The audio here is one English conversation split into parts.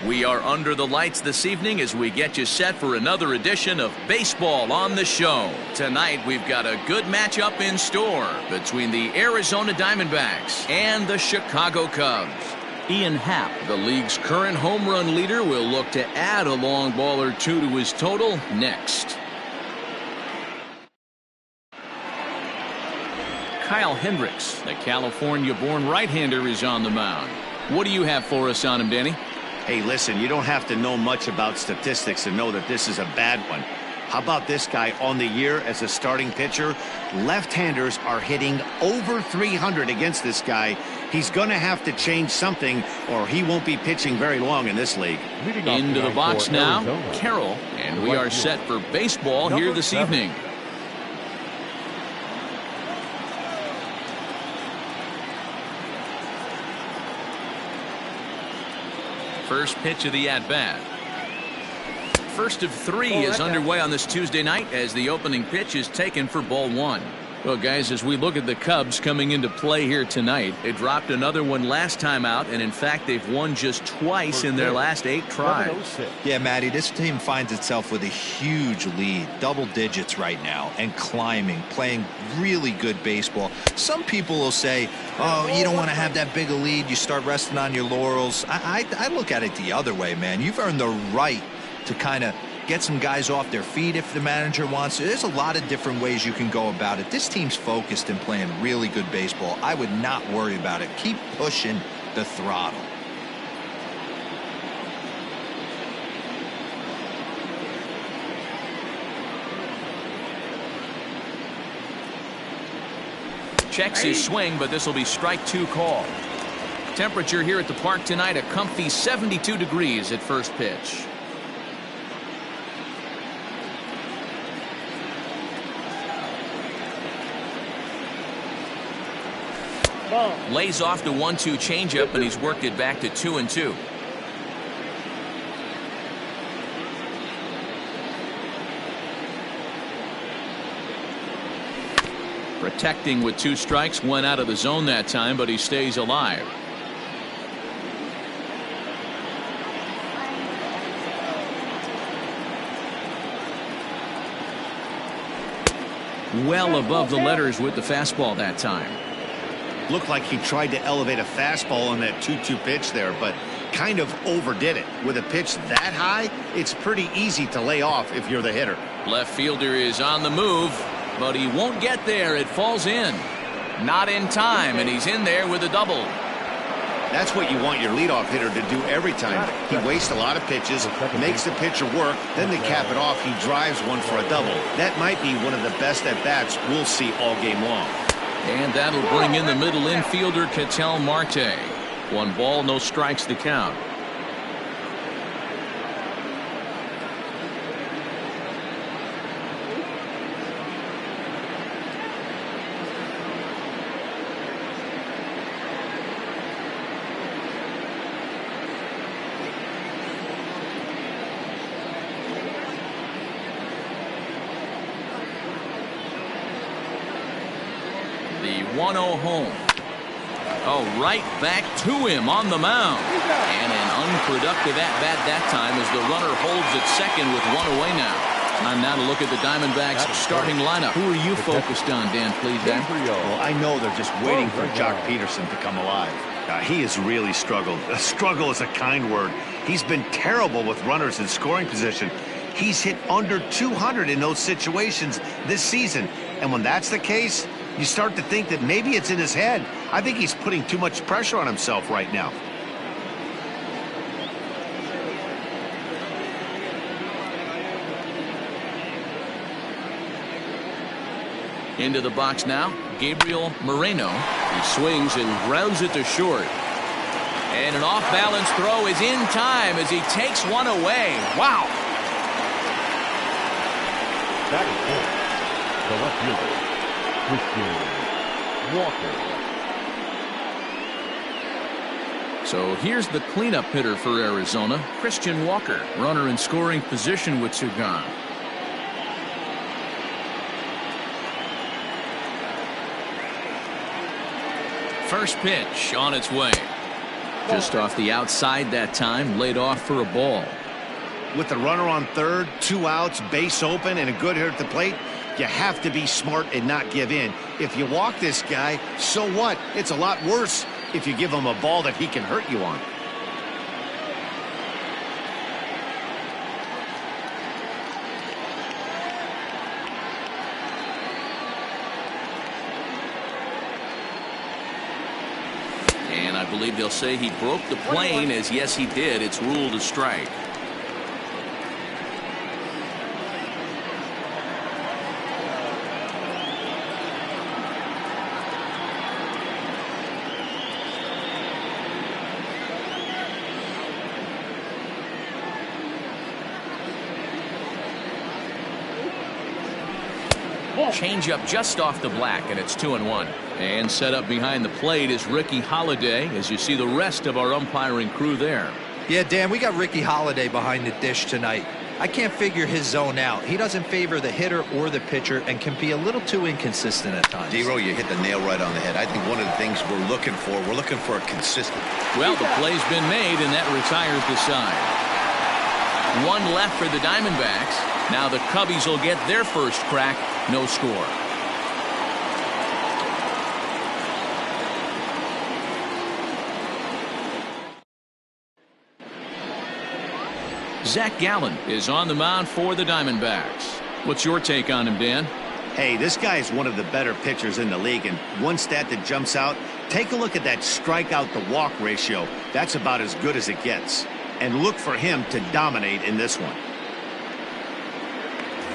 We are under the lights this evening as we get you set for another edition of Baseball on the Show. Tonight we've got a good matchup in store between the Arizona Diamondbacks and the Chicago Cubs. Ian Happ, the league's current home run leader, will look to add a long ball or two to his total next. Kyle Hendricks, the California-born right-hander, is on the mound. What do you have for us on him, Danny? Hey, listen, you don't have to know much about statistics to know that this is a bad one. How about this guy on the year as a starting pitcher? Left-handers are hitting over 300 against this guy. He's going to have to change something or he won't be pitching very long in this league. Into the box now, Carroll, and we are set for baseball here this evening. First pitch of the at-bat. First of three is underway on this Tuesday night as the opening pitch is taken for ball one. Well, guys, as we look at the Cubs coming into play here tonight, they dropped another one last time out, and in fact, they've won just twice in their last 8 tries. Yeah, Matty, this team finds itself with a huge lead, double digits right now, and climbing, playing really good baseball. Some people will say, oh, you don't want to have that big a lead, you start resting on your laurels. I look at it the other way, man. You've earned the right to kind of get some guys off their feet if the manager wants to. There's a lot of different ways you can go about it. This team's focused and playing really good baseball. I would not worry about it. Keep pushing the throttle. Checks his swing, but this will be strike 2 call. Temperature here at the park tonight, a comfy 72 degrees at first pitch. Lays off the 1-2 changeup, and he's worked it back to 2-2. Protecting with 2 strikes, went out of the zone that time, but he stays alive. Well above the letters with the fastball that time. Looked like he tried to elevate a fastball on that 2-2 pitch there, but kind of overdid it. With a pitch that high, it's pretty easy to lay off if you're the hitter. Left fielder is on the move, but he won't get there. It falls in. Not in time, and he's in there with a double. That's what you want your leadoff hitter to do every time. He wastes a lot of pitches, makes the pitcher work, then to cap it off, he drives one for a double. That might be one of the best at-bats we'll see all game long. And that'll bring in the middle infielder, Ketel Marte. 1 ball, no strikes to count. The 1-0 home. Oh, right back to him on the mound. And an unproductive at-bat that time as the runner holds at second with 1 away now. Time now to look at the Diamondbacks starting lineup. Who are you focused on, Dan, please, Dan? Well, I know they're just waiting for Jock Peterson to come alive. He has really struggled. Struggle is a kind word. He's been terrible with runners in scoring position. He's hit under 200 in those situations this season. And when that's the case, you start to think that maybe it's in his head. I think he's putting too much pressure on himself right now. Into the box now, Gabriel Moreno. He swings and grounds it to short. And an off-balance throw is in time as he takes one away. Wow. That is the left fielder, Christian Walker. So here's the cleanup hitter for Arizona, Christian Walker, runner in scoring position with 2 gone. First pitch on its way. Just off the outside that time, laid off for a ball. With the runner on third, 2 outs, base open, and a good hitter at the plate, you have to be smart and not give in. If you walk this guy, so what? It's a lot worse if you give him a ball that he can hurt you on. And I believe they'll say he broke the plane, as yes he did. It's ruled a strike. Change up just off the black, and it's 2-1. And set up behind the plate is Ricky Holiday, as you see the rest of our umpiring crew there. Yeah, Dan, we got Ricky Holiday behind the dish tonight. I can't figure his zone out. He doesn't favor the hitter or the pitcher and can be a little too inconsistent at times. D-Row, you hit the nail right on the head. I think one of the things we're looking for a consistent. Well, the play's been made, and that retires the side. One left for the Diamondbacks. Now the Cubbies will get their first crack. No score. Zach Gallen is on the mound for the Diamondbacks. What's your take on him, Dan? Hey, this guy is one of the better pitchers in the league, and one stat that jumps out, take a look at that strikeout to walk ratio. That's about as good as it gets. And look for him to dominate in this one.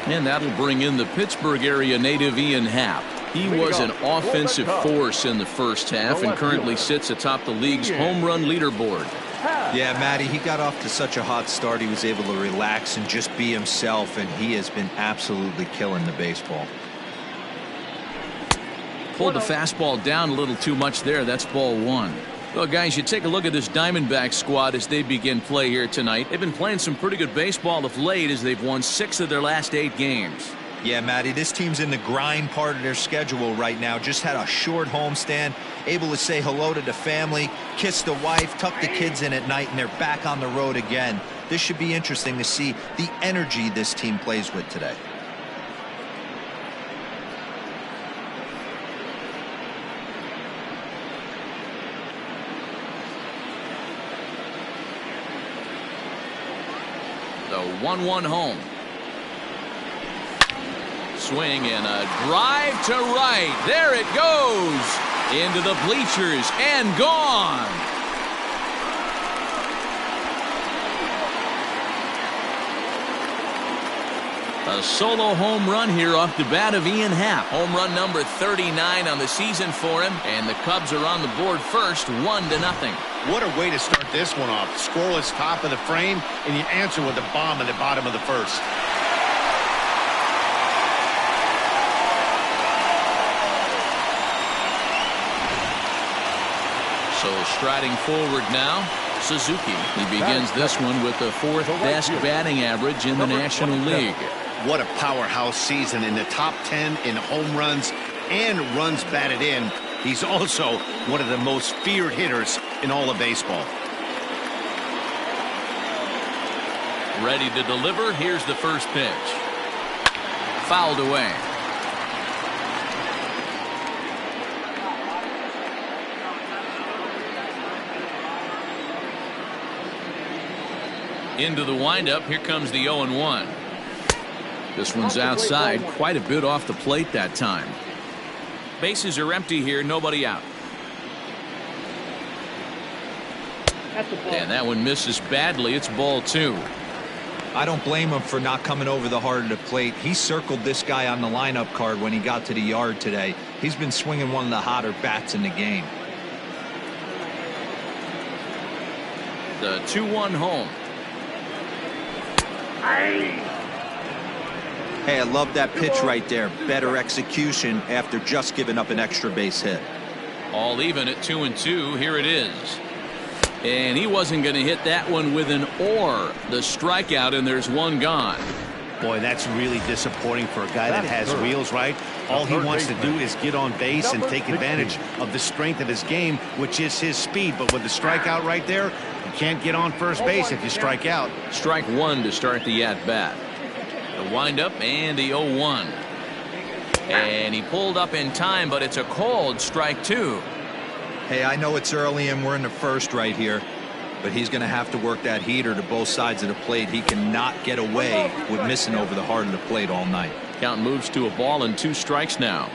And that'll bring in the Pittsburgh area native Ian Happ. He was an offensive force in the first half and currently sits atop the league's home run leaderboard. Yeah, Matty, he got off to such a hot start. He was able to relax and just be himself, and he has been absolutely killing the baseball. Pulled the fastball down a little too much there. That's ball one. Well, guys, you take a look at this Diamondback squad as they begin play here tonight. They've been playing some pretty good baseball of late as they've won 6 of their last 8 games. Yeah, Matty, this team's in the grind part of their schedule right now. Just had a short homestand, able to say hello to the family, kiss the wife, tuck the kids in at night, and they're back on the road again. This should be interesting to see the energy this team plays with today. The 1-1 home. Swing and a drive to right. There it goes. Into the bleachers and gone. A solo home run here off the bat of Ian Happ. Home run number 39 on the season for him. And the Cubs are on the board first, 1-0. What a way to start this one off. Scoreless top of the frame, and you answer with a bomb in the bottom of the first. So striding forward now, Suzuki. He begins this one with the 4th best batting average in the National League. What a powerhouse season, in the top 10 in home runs and runs batted in. He's also one of the most feared hitters in all of baseball. Ready to deliver. Here's the first pitch. Fouled away. Into the windup. Here comes the 0-1. This one's outside, quite a bit off the plate that time. Bases are empty here, nobody out. And that one misses badly. It's ball 2. I don't blame him for not coming over the heart of the plate. He circled this guy on the lineup card when he got to the yard today. He's been swinging one of the hotter bats in the game. The 2-1 home. Hey, I love that pitch right there. Better execution after just giving up an extra base hit. All even at 2-2. Here it is. And he wasn't going to hit that one with an or. The strikeout, and there's one gone. Boy, that's really disappointing for a guy that has wheels, right? All he wants to do is get on base and take advantage of the strength of his game, which is his speed. But with the strikeout right there, you can't get on first base if you strike out. Strike one to start the at-bat. The windup and the 0-1. And he pulled up in time, but it's a called strike two. Hey, I know it's early and we're in the first right here, but he's going to have to work that heater to both sides of the plate. He cannot get away with missing over the heart of the plate all night. Count moves to a ball and 2 strikes now.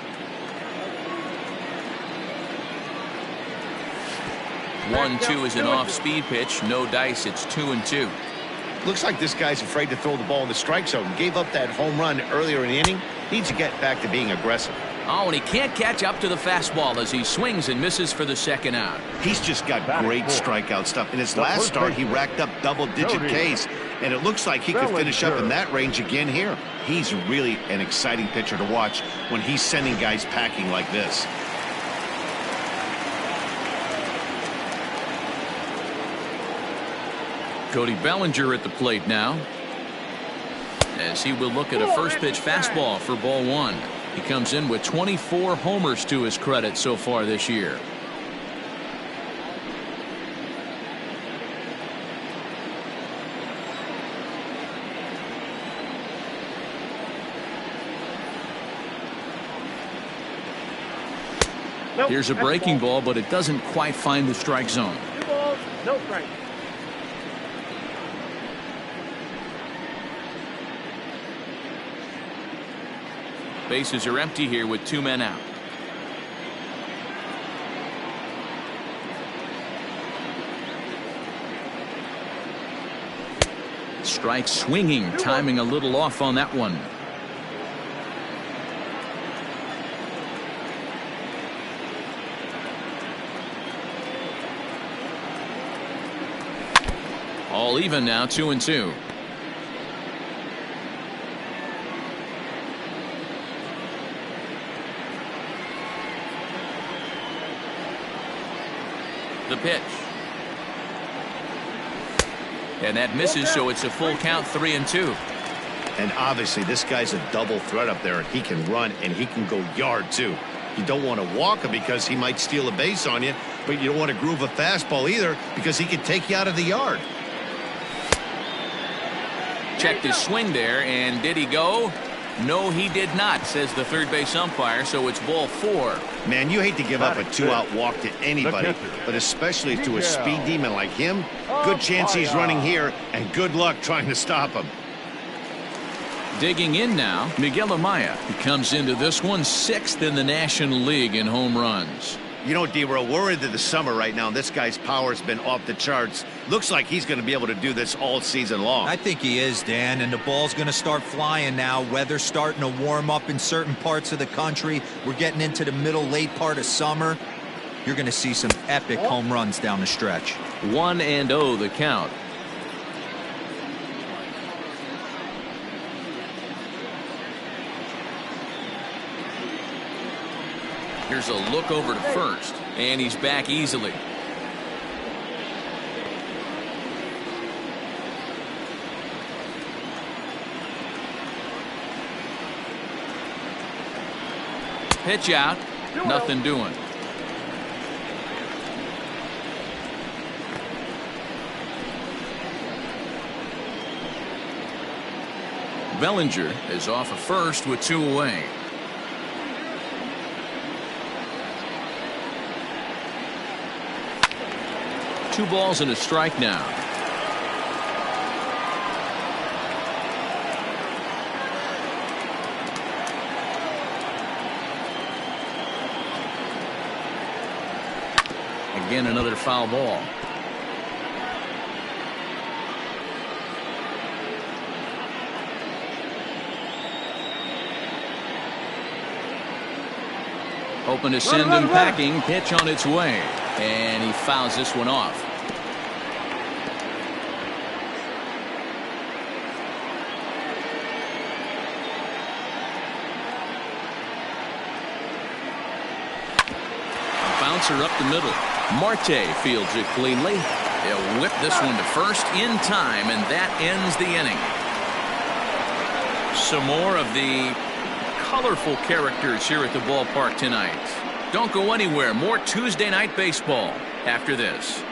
1-2 is an off-speed pitch. No dice. It's 2-2. Looks like this guy's afraid to throw the ball in the strike zone. Gave up that home run earlier in the inning. Needs to get back to being aggressive. Oh, and he can't catch up to the fastball as he swings and misses for the second out. He's just got great strikeout stuff. In his last start, he racked up double-digit Ks, and it looks like he could finish up in that range again here. He's really an exciting pitcher to watch when he's sending guys packing like this. Cody Bellinger at the plate now, as he will look at a first pitch fastball for ball one. He comes in with 24 homers to his credit so far this year. Here's a breaking ball, but it doesn't quite find the strike zone. 2 balls, no strike. Bases are empty here with 2 men out. Strike swinging, timing a little off on that one. All even now, 2-2. The pitch. And that misses, so it's a full count, 3-2. And obviously this guy's a double threat up there. He can run and he can go yard too. You don't want to walk him because he might steal a base on you, but you don't want to groove a fastball either because he can take you out of the yard. Checked his swing there, and did he go? No, he did not, says the third base umpire, so it's ball 4. Man, you hate to give up a 2-out walk to anybody, but especially to a speed demon like him. Good chance he's running here, and good luck trying to stop him. Digging in now, Miguel Amaya. He comes into this one 6th in the National League in home runs. You know, D-Row, we're into the summer right now, and this guy's power's been off the charts. Looks like he's going to be able to do this all season long. I think he is, Dan, and the ball's going to start flying now. Weather's starting to warm up in certain parts of the country. We're getting into the middle, late part of summer. You're going to see some epic home runs down the stretch. 1-0 the count. Here's a look over to first, and he's back easily. Pitch out, nothing doing. Bellinger is off of first with 2 away. Two balls and a strike now. Again, another foul ball. Hoping to send him packing. Pitch on its way. And he fouls this one off. Bouncer up the middle. Marte fields it cleanly. They'll whip this one to first in time, and that ends the inning. Some more of the colorful characters here at the ballpark tonight. Don't go anywhere. More Tuesday night baseball after this.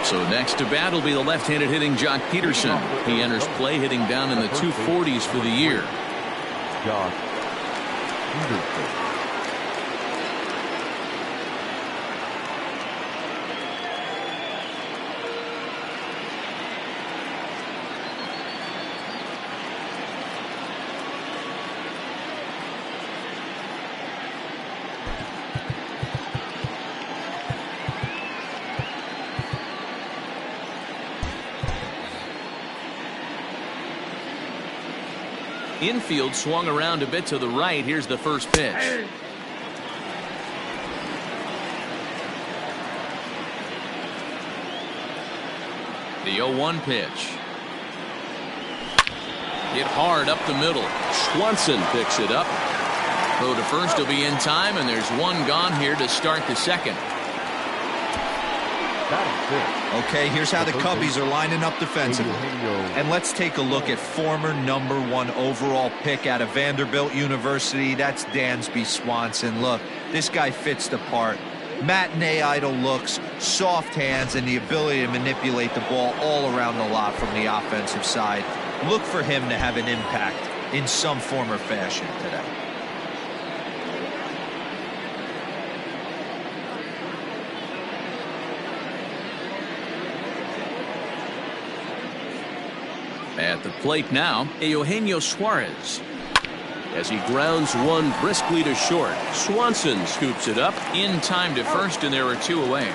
So next to bat will be the left-handed hitting Jock Peterson. He enters play hitting down in the 240s for the year. Jock Peterson. Infield swung around a bit to the right. Here's the first pitch. The 0-1 pitch. Hit hard up the middle. Swanson picks it up. Throw to first will be in time, and there's one gone here to start the second. Okay, here's how the Cubbies are lining up defensively. And let's take a look at former #1 overall pick out of Vanderbilt University. That's Dansby Swanson. Look, this guy fits the part. Matinee idol looks, soft hands, and the ability to manipulate the ball all around the lot from the offensive side. Look for him to have an impact in some form or fashion today. At the plate now, Eugenio Suarez. As he grounds one briskly to short, Swanson scoops it up in time to first, and there are two away.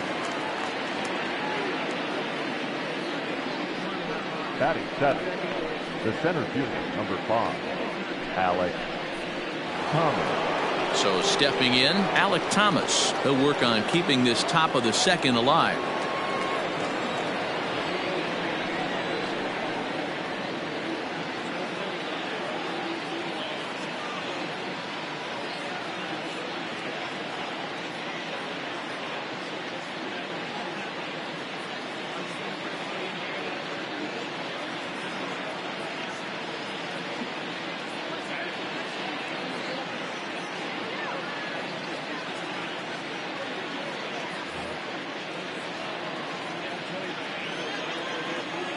Batting seven, the center fielder, number 5, Alec Thomas. So stepping in, Alec Thomas. He'll work on keeping this top of the second alive.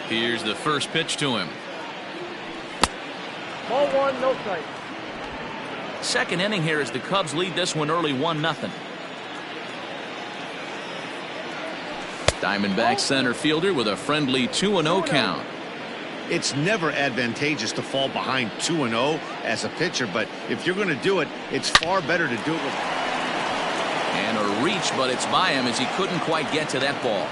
Here's the first pitch to him. Ball 1, no strike. Second inning here as the Cubs lead this one early 1-0. Diamondback center fielder with a friendly 2-0 count. It's never advantageous to fall behind 2-0 as a pitcher, but if you're going to do it, it's far better to do it with. And a reach, but it's by him as he couldn't quite get to that ball.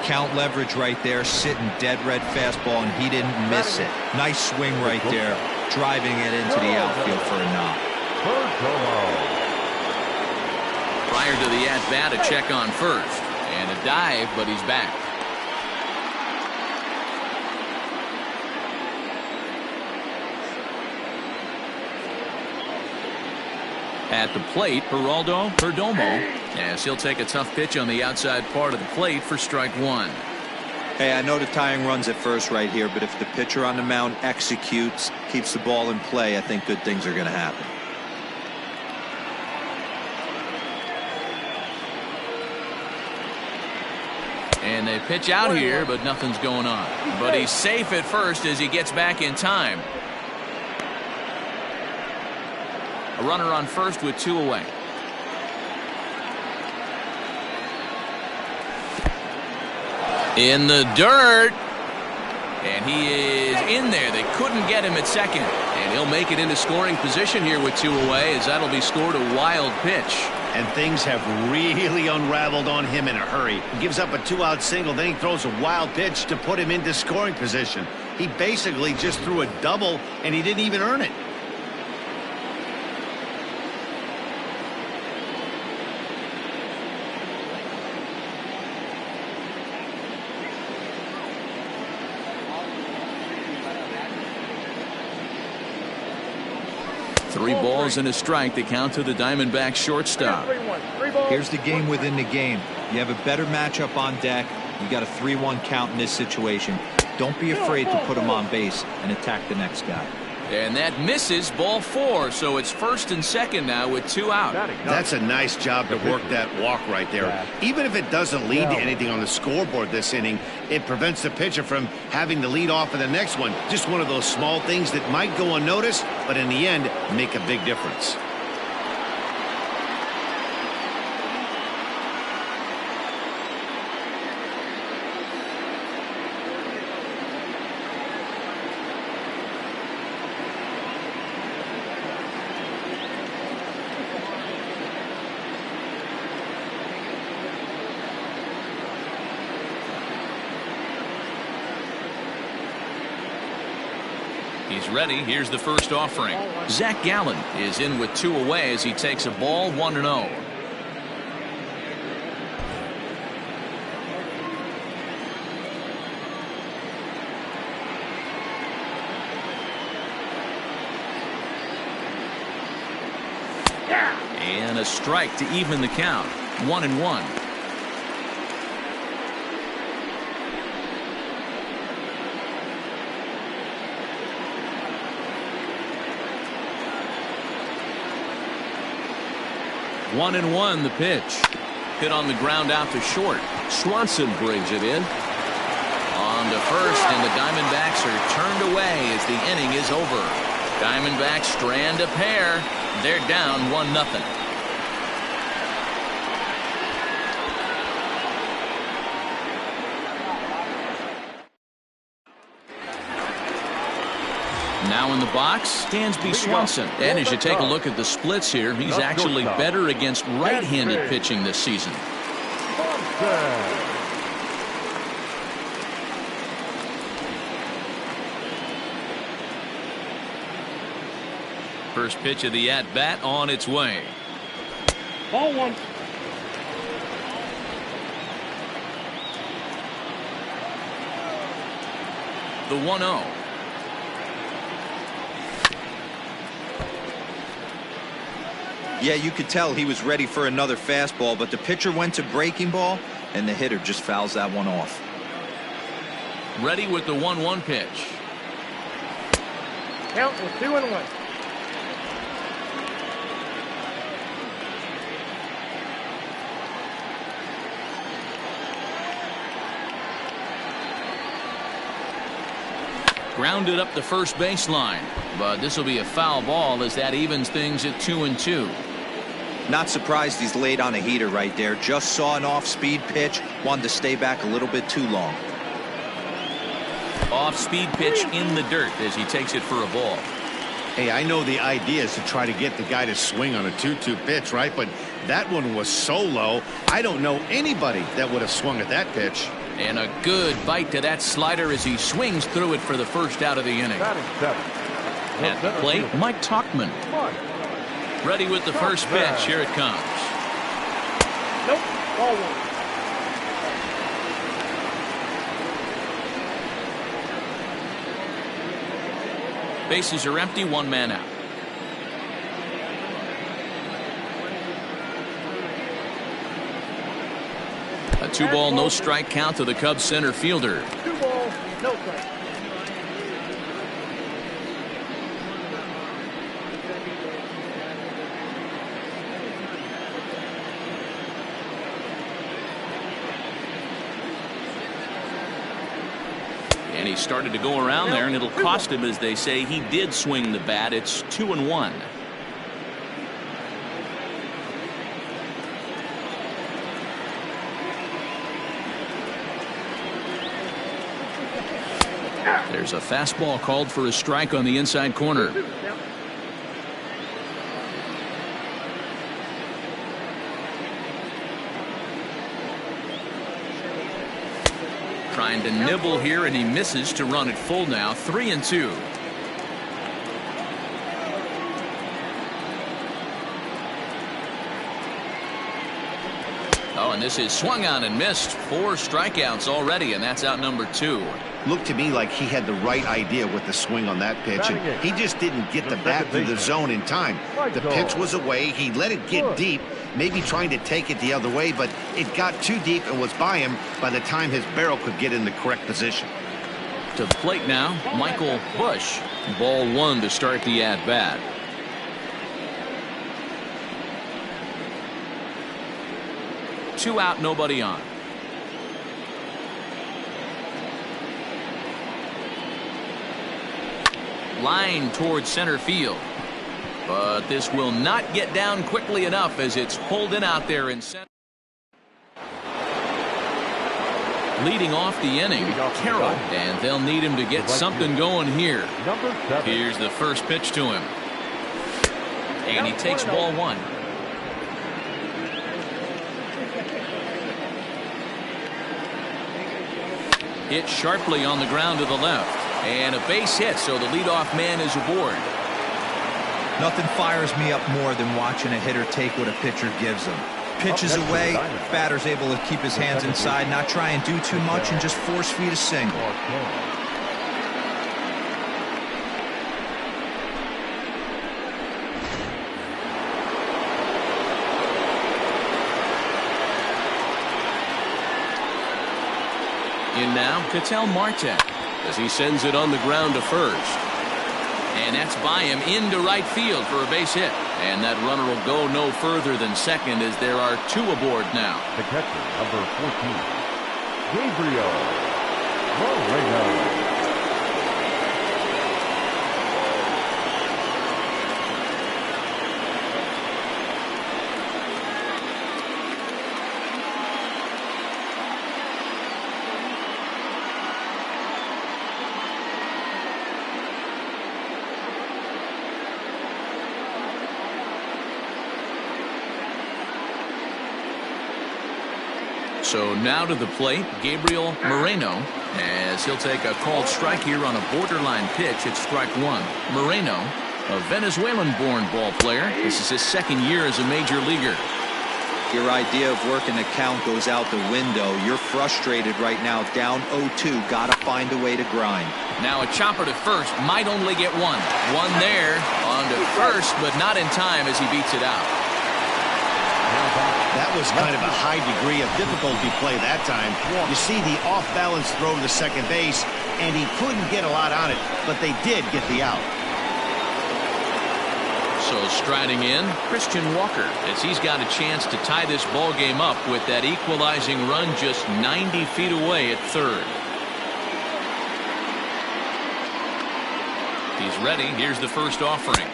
Count leverage right there, sitting dead red fastball, and he didn't miss it. Nice swing right there, driving it into the outfield for a knock. Prior to the at-bat, a check on first. And a dive, but he's back. At the plate, Perdomo, as he'll take a tough pitch on the outside part of the plate for strike one. Hey, I know the tying runs at first right here, but if the pitcher on the mound executes, keeps the ball in play, I think good things are going to happen. And they pitch out here, but nothing's going on. But he's safe at first as he gets back in time. A runner on first with two away. In the dirt. And he is in there. They couldn't get him at second. And he'll make it into scoring position here with two away, as that'll be scored a wild pitch. And things have really unraveled on him in a hurry. He gives up a 2-out single, then he throws a wild pitch to put him into scoring position. He basically just threw a double, and he didn't even earn it. Three balls and a strike to count to the Diamondback shortstop. Here's the game within the game. You have a better matchup on deck. You got a 3-1 count in this situation. Don't be afraid to put him on base and attack the next guy. And that misses, ball 4, so it's 1st and 2nd now with 2 out. That's a nice job to work that walk right there. Even if it doesn't lead to anything on the scoreboard this inning, it prevents the pitcher from having to lead off in the next one. Just one of those small things that might go unnoticed, but in the end, make a big difference. He's ready. Here's the first offering. Zach Gallen is in with 2 away as he takes a ball 1-0. And a strike to even the count. 1-1. One and one, the pitch. Hit on the ground out to short. Swanson brings it in. On to first, and the Diamondbacks are turned away as the inning is over. Diamondbacks strand a pair. They're down 1-0. Now in the box, Dansby Swanson. And as you take a look at the splits here, he's actually better against right-handed pitching this season. First pitch of the at-bat on its way. Ball 1. The 1-0. Yeah, you could tell he was ready for another fastball, but the pitcher went to breaking ball, and the hitter just fouls that one off. Ready with the 1-1 pitch. Count was 2-1. Grounded up the first baseline, but this will be a foul ball as that evens things at 2-2. Not surprised he's laid on a heater right there. Just saw an off-speed pitch, wanted to stay back a little bit too long. Off-speed pitch in the dirt as he takes it for a ball. Hey, I know the idea is to try to get the guy to swing on a 2-2 pitch, right? But that one was so low, I don't know anybody that would have swung at that pitch. And a good bite to that slider as he swings through it for the first out of the inning. At the plate, Mike Tauchman. Ready with the first pitch. Here it comes. Nope. Ball 1. Bases are empty, 1 man out. A 2-ball, no strike count to the Cubs center fielder. 2 balls, no strike. And he started to go around there, and it'll cost him, as they say. He did swing the bat. It's 2-1. There's a fastball called for a strike on the inside corner. Trying to nibble here, and he misses to run it full now. 3-2. Oh, and this is swung on and missed. 4 strikeouts already, and that's out number 2. looked to me like he had the right idea with the swing on that pitch, and he just didn't get the bat through the zone in time. The pitch was away. He let it get deep, maybe trying to take it the other way, but it got too deep and was by him by the time his barrel could get in the correct position. To the plate now, Michael Bush. Ball 1 to start the at-bat. Two out, nobody on. Line towards center field. But this will not get down quickly enough as it's pulled in out there in center. Leading off the inning, Carroll, and they'll need him to get something going here. Here's the first pitch to him. And he takes ball 1. Hit sharply on the ground to the left. And a base hit, so the leadoff man is aboard. Nothing fires me up more than watching a hitter take what a pitcher gives him. Pitches away, batter's able to keep his hands inside, not try and do too much, and just force feed a single. In now, Ketel Marte, as he sends it on the ground to first. And that's by him into right field for a base hit. And that runner will go no further than second as there are 2 aboard now. The catcher, number 14, Gabriel Moreno. So now to the plate, Gabriel Moreno, as he'll take a called strike here on a borderline pitch at strike 1. Moreno, a Venezuelan-born ball player. This is his second year as a major leaguer. Your idea of working the count goes out the window. You're frustrated right now, down 0-2. Got to find a way to grind. Now a chopper to first, might only get one. One there, on to first, but not in time as he beats it out. That was kind of a high degree of difficulty play that time. You see the off-balance throw to second base, and he couldn't get a lot on it, but they did get the out. So striding in, Christian Walker, as he's got a chance to tie this ball game up with that equalizing run just 90 feet away at third. He's ready. Here's the first offering.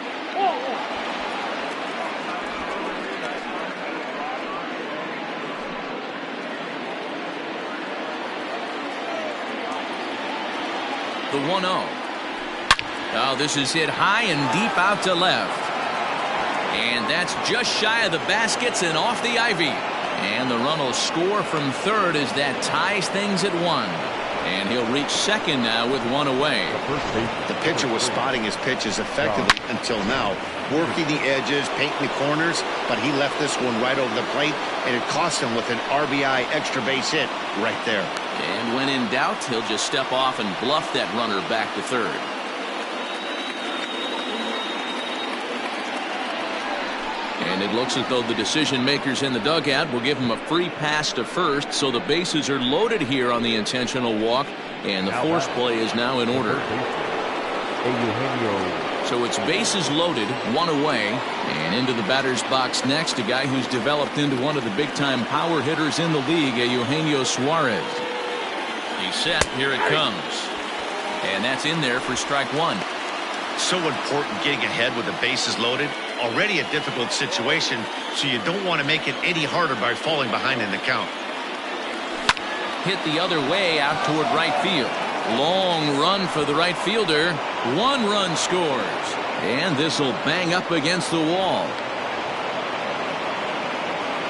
The 1-0. Oh, this is hit high and deep out to left. And that's just shy of the baskets and off the ivy. And the run will score from third as that ties things at 1. And he'll reach second now with 1 away. The pitcher was spotting his pitches effectively until now, working the edges, painting the corners, but he left this one right over the plate, and it cost him with an RBI extra base hit right there. And when in doubt, he'll just step off and bluff that runner back to third. And it looks as though the decision makers in the dugout will give him a free pass to first, so the bases are loaded here on the intentional walk, and the force play is now in order. So it's bases loaded, 1 away, and into the batter's box next, a guy who's developed into one of the big-time power hitters in the league, Eugenio Suarez. He's set. Here it comes. And that's in there for strike 1. So important getting ahead with the bases loaded. Already a difficult situation, so you don't want to make it any harder by falling behind in the count. Hit the other way out toward right field. Long run for the right fielder. 1 run scores. And this will bang up against the wall.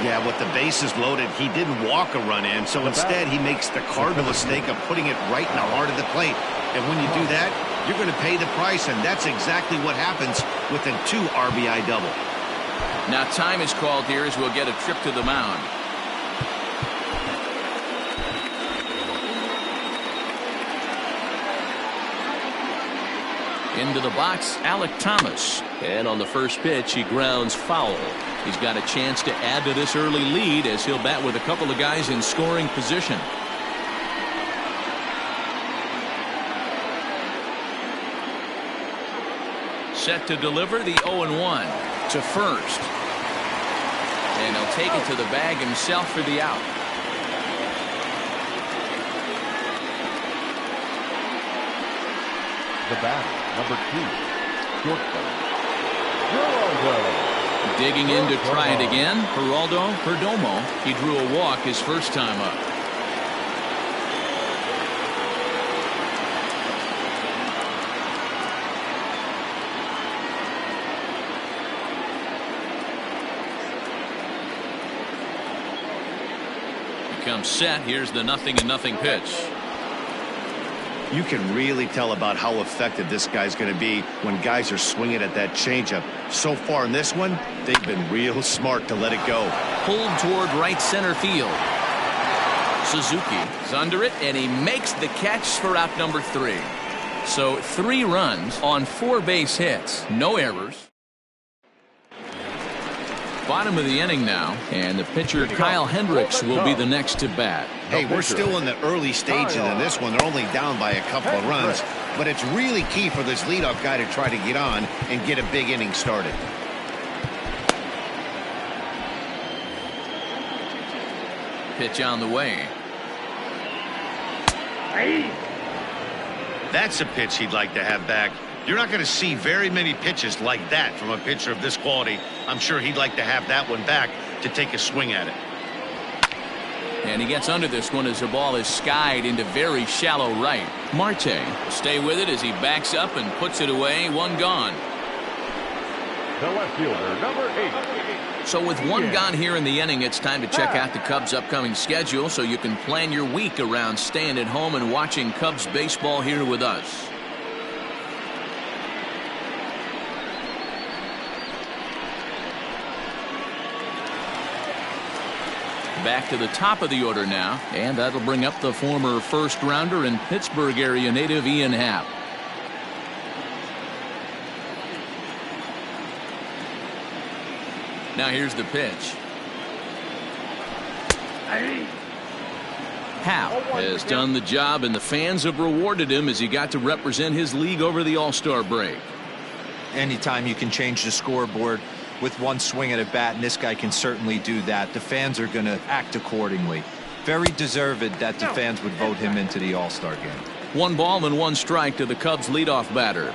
Yeah, with the bases loaded, he didn't walk a run in, so instead he makes the cardinal mistake of putting it right in the heart of the plate. And when you do that, you're going to pay the price, and that's exactly what happens with a 2 RBI double. Now time is called here as we'll get a trip to the mound. Into the box, Alec Thomas. And on the first pitch, he grounds foul. He's got a chance to add to this early lead as he'll bat with a couple of guys in scoring position. Set to deliver the 0-1 to first. And he'll take it to the bag himself for the out. The batter, number 2, shortstop, Geraldo. Digging in to try it again. Perdomo. He drew a walk his first time up. Comes set. Here's the 0-0 pitch. You can really tell about how effective this guy's going to be when guys are swinging at that changeup. So far in this one, they've been real smart to let it go. Pulled toward right center field. Suzuki is under it, and he makes the catch for out number 3. So 3 runs on 4 base hits. No errors. Bottom of the inning now, and the pitcher Kyle Hendricks will be the next to bat. Hey, we're still in the early stages of this one. They're only down by a couple of runs, but it's really key for this leadoff guy to try to get on and get a big inning started. Pitch on the way. That's a pitch he'd like to have back. You're not going to see very many pitches like that from a pitcher of this quality. I'm sure he'd like to have that one back to take a swing at it. And he gets under this one as the ball is skied into very shallow right. Marte will stay with it as he backs up and puts it away. 1 gone. The left fielder, number 8. So with 1 gone here in the inning, it's time to check out the Cubs' upcoming schedule so you can plan your week around staying at home and watching Cubs baseball here with us. Back to the top of the order now, and that'll bring up the former first-rounder and Pittsburgh area native Ian Happ. Now here's the pitch. Happ has done the job, and the fans have rewarded him as he got to represent his league over the All-Star break. Anytime you can change the scoreboard with 1 swing at a bat, and this guy can certainly do that, the fans are going to act accordingly. Very deserved that the fans would vote him into the All-Star game. 1 ball and 1 strike to the Cubs leadoff batter.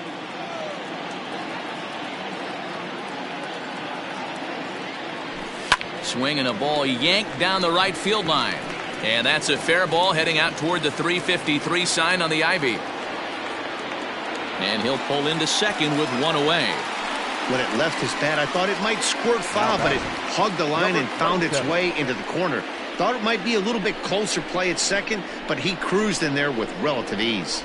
Swing and a ball yanked down the right field line. And that's a fair ball heading out toward the 353 sign on the ivy. And he'll pull into second with 1 away. When it left his bat, I thought it might squirt foul, but it hugged the line and found its way into the corner. Thought it might be a little bit closer play at second, but he cruised in there with relative ease.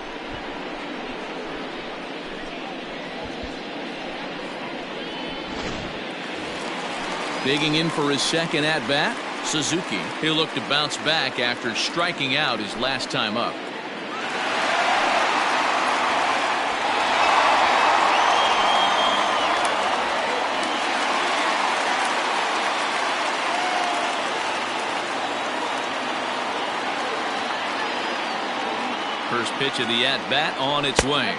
Digging in for his second at-bat, Suzuki. He'll look to bounce back after striking out his last time up. First pitch of the at-bat on its way.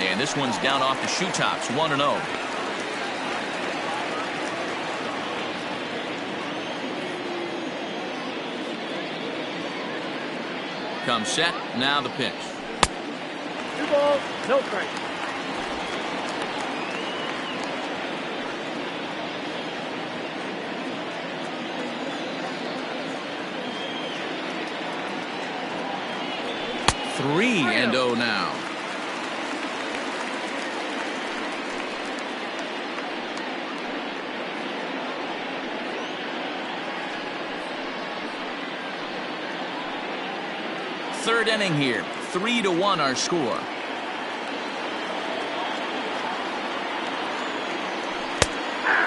And this one's down off the shoe tops, 1-0. Comes set, now the pitch. 2 balls, no strikes. Three and 0 now. Third inning here, 3-1 our score.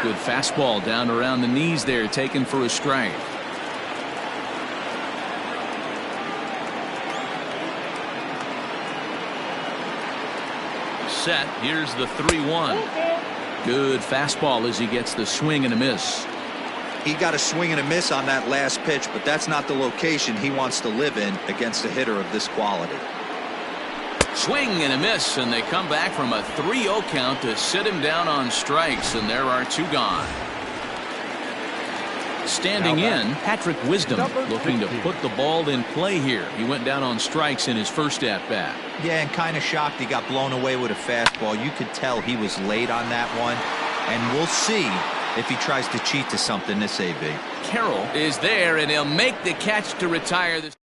Good fastball down around the knees there, taken for a strike. set. Here's the 3-1. Good fastball as he gets the swing and a miss. He got a swing and a miss on that last pitch, but that's not the location he wants to live in against a hitter of this quality. Swing and a miss, and they come back from a 3-0 count to sit him down on strikes, and there are 2 gone. Standing in, Patrick Wisdom looking to put the ball in play here. He went down on strikes in his first at-bat. Yeah, and kind of shocked he got blown away with a fastball. You could tell he was late on that one, and we'll see if he tries to cheat to something this AB. Carroll is there, and he'll make the catch to retire this.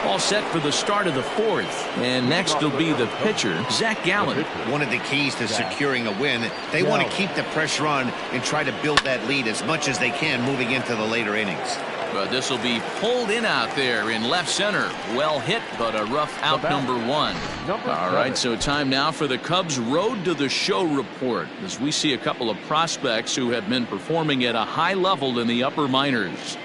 All set for the start of the 4th, and next will be the pitcher, Zach Gallen. One of the keys to securing a win, they want to keep the pressure on and try to build that lead as much as they can moving into the later innings. But this will be pulled in out there in left center. Well hit, but a rough out, number 1. All right, so time now for the Cubs Road to the Show report, as we see a couple of prospects who have been performing at a high level in the upper minors.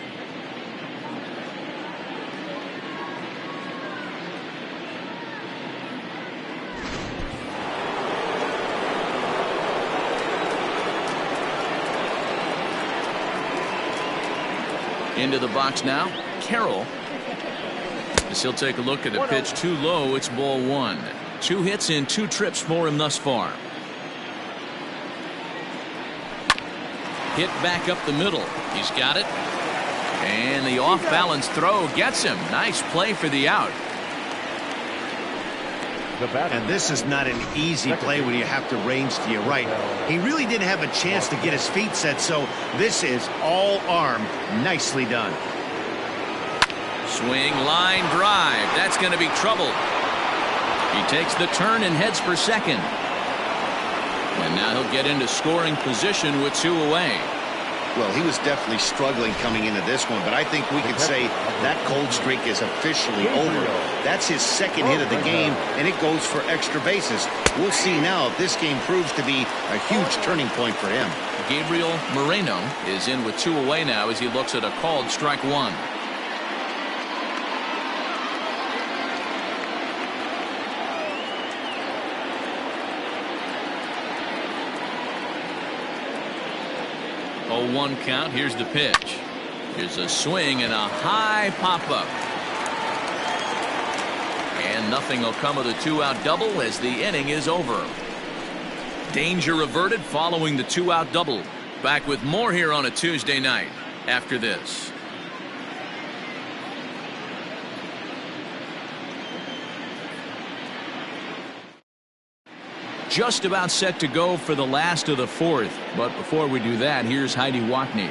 Into the box now, Carroll. As he'll take a look at a pitch too low, it's ball 1. 2 hits in 2 trips for him thus far. Hit back up the middle. He's got it. And the off-balance throw gets him. Nice play for the out. And this is not an easy play when you have to range to your right. He really didn't have a chance to get his feet set, so this is all arm. Nicely done. Swing, line drive. That's going to be trouble. He takes the turn and heads for second. And now he'll get into scoring position with 2 away. Well, he was definitely struggling coming into this one, but I think we could say that cold streak is officially over. That's his 2nd hit of the game, and it goes for extra bases. We'll see now if this game proves to be a huge turning point for him. Gabriel Moreno is in with 2 away now as he looks at a called strike 1. Oh, 1 count. Here's the pitch. Here's a swing and a high pop-up. And nothing will come of the 2-out double as the inning is over. Danger averted following the 2-out double. Back with more here on a Tuesday night after this. Just about set to go for the last of the 4th. But before we do that, here's Heidi Watney.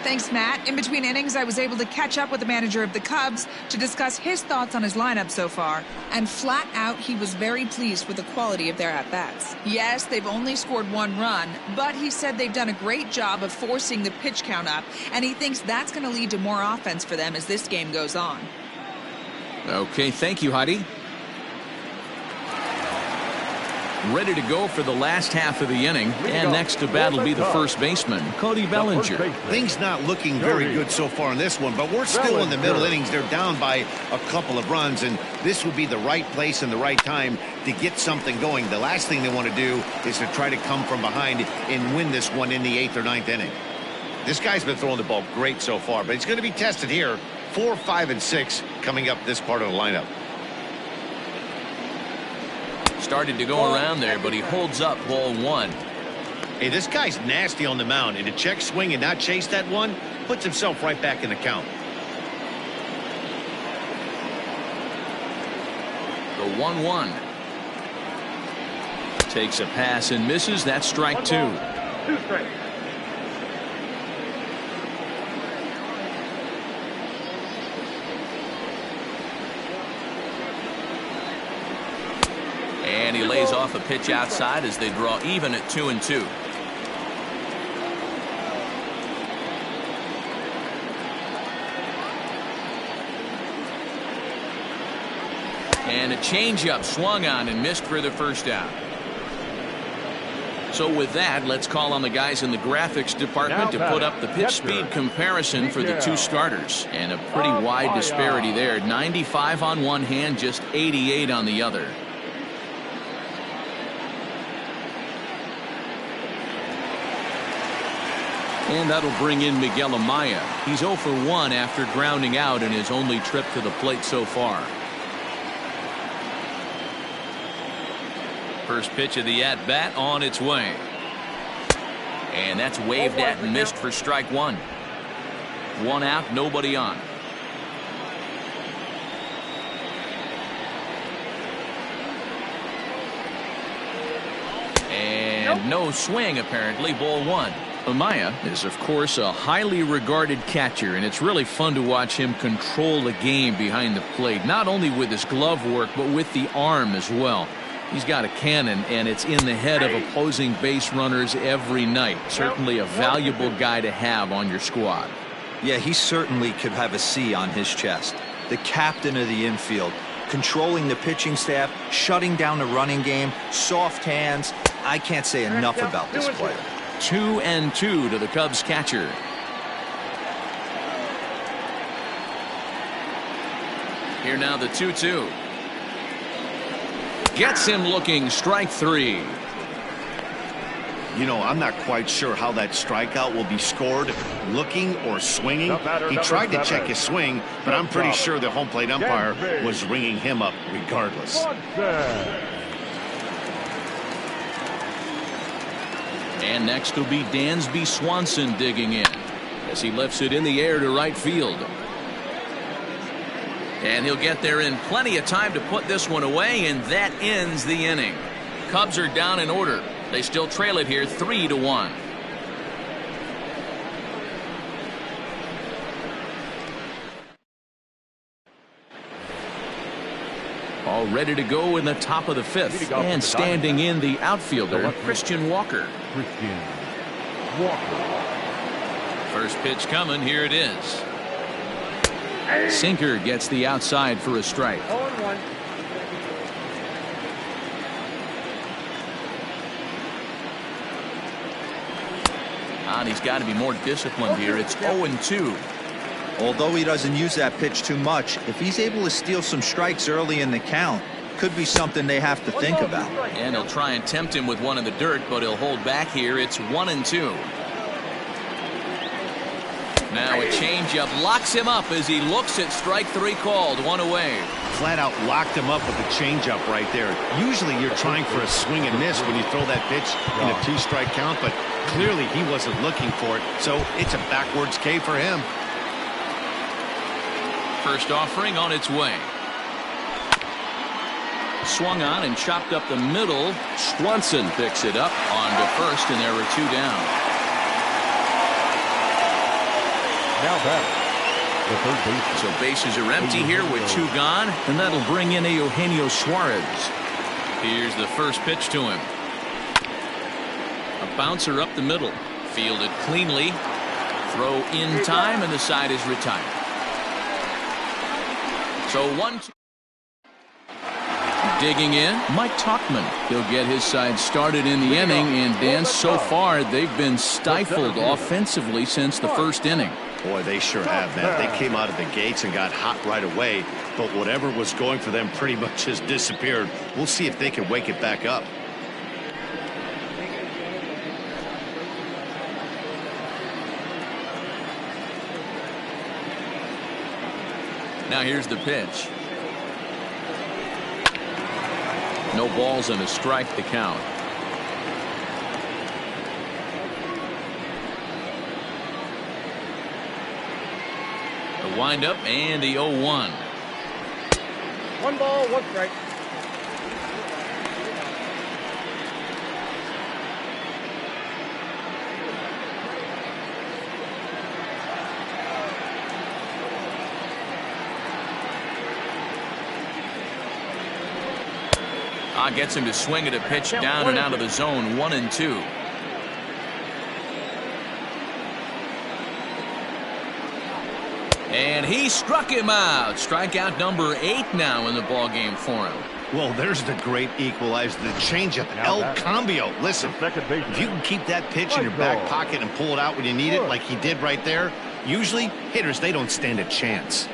Thanks, Matt. In between innings, I was able to catch up with the manager of the Cubs to discuss his thoughts on his lineup so far. And flat out, he was very pleased with the quality of their at-bats. Yes, they've only scored 1 run, but he said they've done a great job of forcing the pitch count up, and he thinks that's going to lead to more offense for them as this game goes on. Okay, thank you, Heidi. Ready to go for the last half of the inning, and next to bat will be the first baseman, Cody Bellinger. Things not looking very good so far in this one, but we're still in the middle innings. They're down by a couple of runs, and this would be the right place and the right time to get something going. The last thing they want to do is to try to come from behind and win this one in the 8th or 9th inning. This guy's been throwing the ball great so far, but he's going to be tested here. 4, 5, and 6 coming up this part of the lineup. Started to go around there, but he holds up ball 1. Hey, this guy's nasty on the mound, and to check swing and not chase that one puts himself right back in the count. The 1-1. Takes a pass and misses. That's strike 2. 2 strikes. And he lays off a pitch outside as they draw even at 2-2. And a changeup swung on and missed for the first out. So with that, let's call on the guys in the graphics department to put up the pitch speed comparison for the 2 starters. And a pretty wide disparity there. 95 on one hand, just 88 on the other. And that'll bring in Miguel Amaya. He's 0 for 1 after grounding out in his only trip to the plate so far. First pitch of the at-bat on its way. And that's waved at and missed for strike one. One out, nobody on. And no swing, apparently. Ball one. Amaya is, of course, a highly regarded catcher, and it's really fun to watch him control the game behind the plate, not only with his glove work, but with the arm as well. He's got a cannon, and it's in the head of opposing base runners every night. Certainly a valuable guy to have on your squad. Yeah, he certainly could have a C on his chest. The captain of the infield, controlling the pitching staff, shutting down the running game, soft hands. I can't say enough about this player. 2-2 to the Cubs catcher. Here now the 2-2. Gets him looking, strike three. You know, I'm not quite sure how that strikeout will be scored, looking or swinging. He tried to check his swing, but I'm pretty sure the home plate umpire was ringing him up regardless. And next will be Dansby Swanson digging in as he lifts it in the air to right field. And he'll get there in plenty of time to put this one away, and that ends the inning. Cubs are down in order. They still trail it here 3-1. All ready to go in the top of the fifth. And standing in the outfielder, Christian Walker. First pitch coming. Here it is. Sinker gets the outside for a strike. 0-1. And he's got to be more disciplined here. It's 0-2. Although he doesn't use that pitch too much, if he's able to steal some strikes early in the count, could be something they have to think about. And he'll try and tempt him with one in the dirt, but he'll hold back here. It's 1-2. Now a changeup locks him up as he looks at strike three called. One away. Flat out locked him up with a changeup right there. Usually you're trying for a swing and miss when you throw that pitch in a 2-strike count, but clearly he wasn't looking for it, so it's a backwards K for him. First offering on its way. Swung on and chopped up the middle. Swanson picks it up on to first, and there are two down. Now back, the third baseman. So bases are empty here with two gone, and that'll bring in a Eugenio Suarez. Here's the first pitch to him. A bouncer up the middle. Fielded cleanly. Throw in time, and the side is retired. So 1-2. Digging in, Mike Tauchman. He'll get his side started in the inning, and Dan, so far they've been stifled offensively since the first inning. Boy, they sure have, man. They came out of the gates and got hot right away, but whatever was going for them pretty much has disappeared. We'll see if they can wake it back up. Now here's the pitch. No balls and a strike to count. The windup and the 0-1. 1 ball, 1 strike. Gets him to swing at a pitch down and out of the zone. 1-2. And he struck him out. Strikeout number 8 now in the ballgame for him. Well, there's the great equalizer, the changeup, El Cambio. Listen, if you can keep that pitch in your back pocket and pull it out when you need it like he did right there, usually hitters, they don't stand a chance.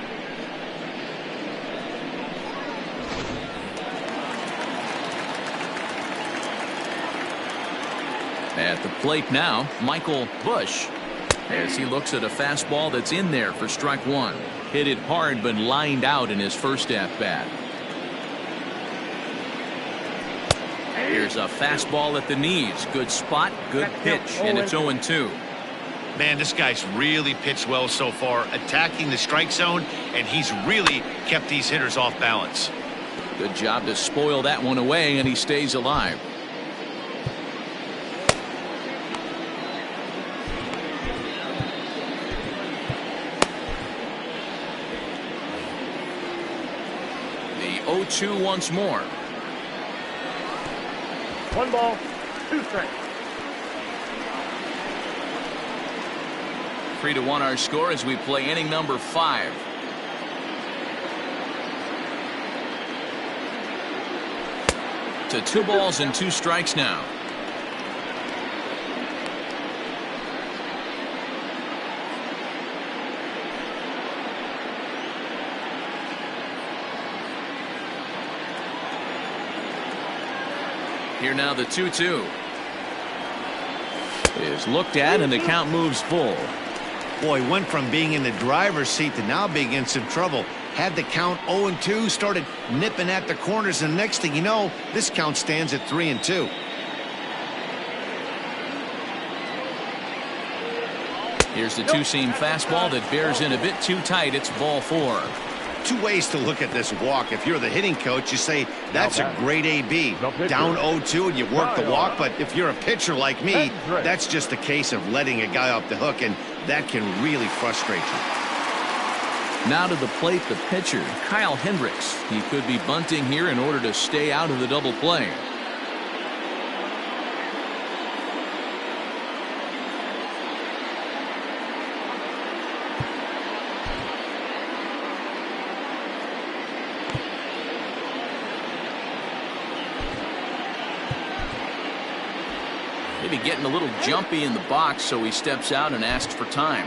At the plate now, Michael Busch. as he looks at a fastball that's in there for strike one. Hit it hard but lined out in his first at-bat. Here's a fastball at the knees. Good spot, good pitch, and it's 0-2. Man, this guy's really pitched well so far, attacking the strike zone, and he's really kept these hitters off balance. Good job to spoil that one away, and he stays alive. The 0-2 once more. 1 ball, 2 strikes. 3-1 our score as we play inning number 5. To 2 balls and 2 strikes now. Here now the 2-2 is looked at and the count moves full. Boy, went from being in the driver's seat to now being in some trouble. Had the count 0-2, started nipping at the corners, and the next thing you know, this count stands at 3-2. Here's the 2-seam fastball that bears in a bit too tight. It's ball 4. 2 ways to look at this walk. If you're the hitting coach, you say that's a great AB. Down 0-2 and you work the walk, but if you're a pitcher like me, that's just a case of letting a guy off the hook, and that can really frustrate you. Now to the plate, the pitcher, Kyle Hendricks. He could be bunting here in order to stay out of the double play. Maybe getting a little jumpy in the box, so he steps out and asks for time.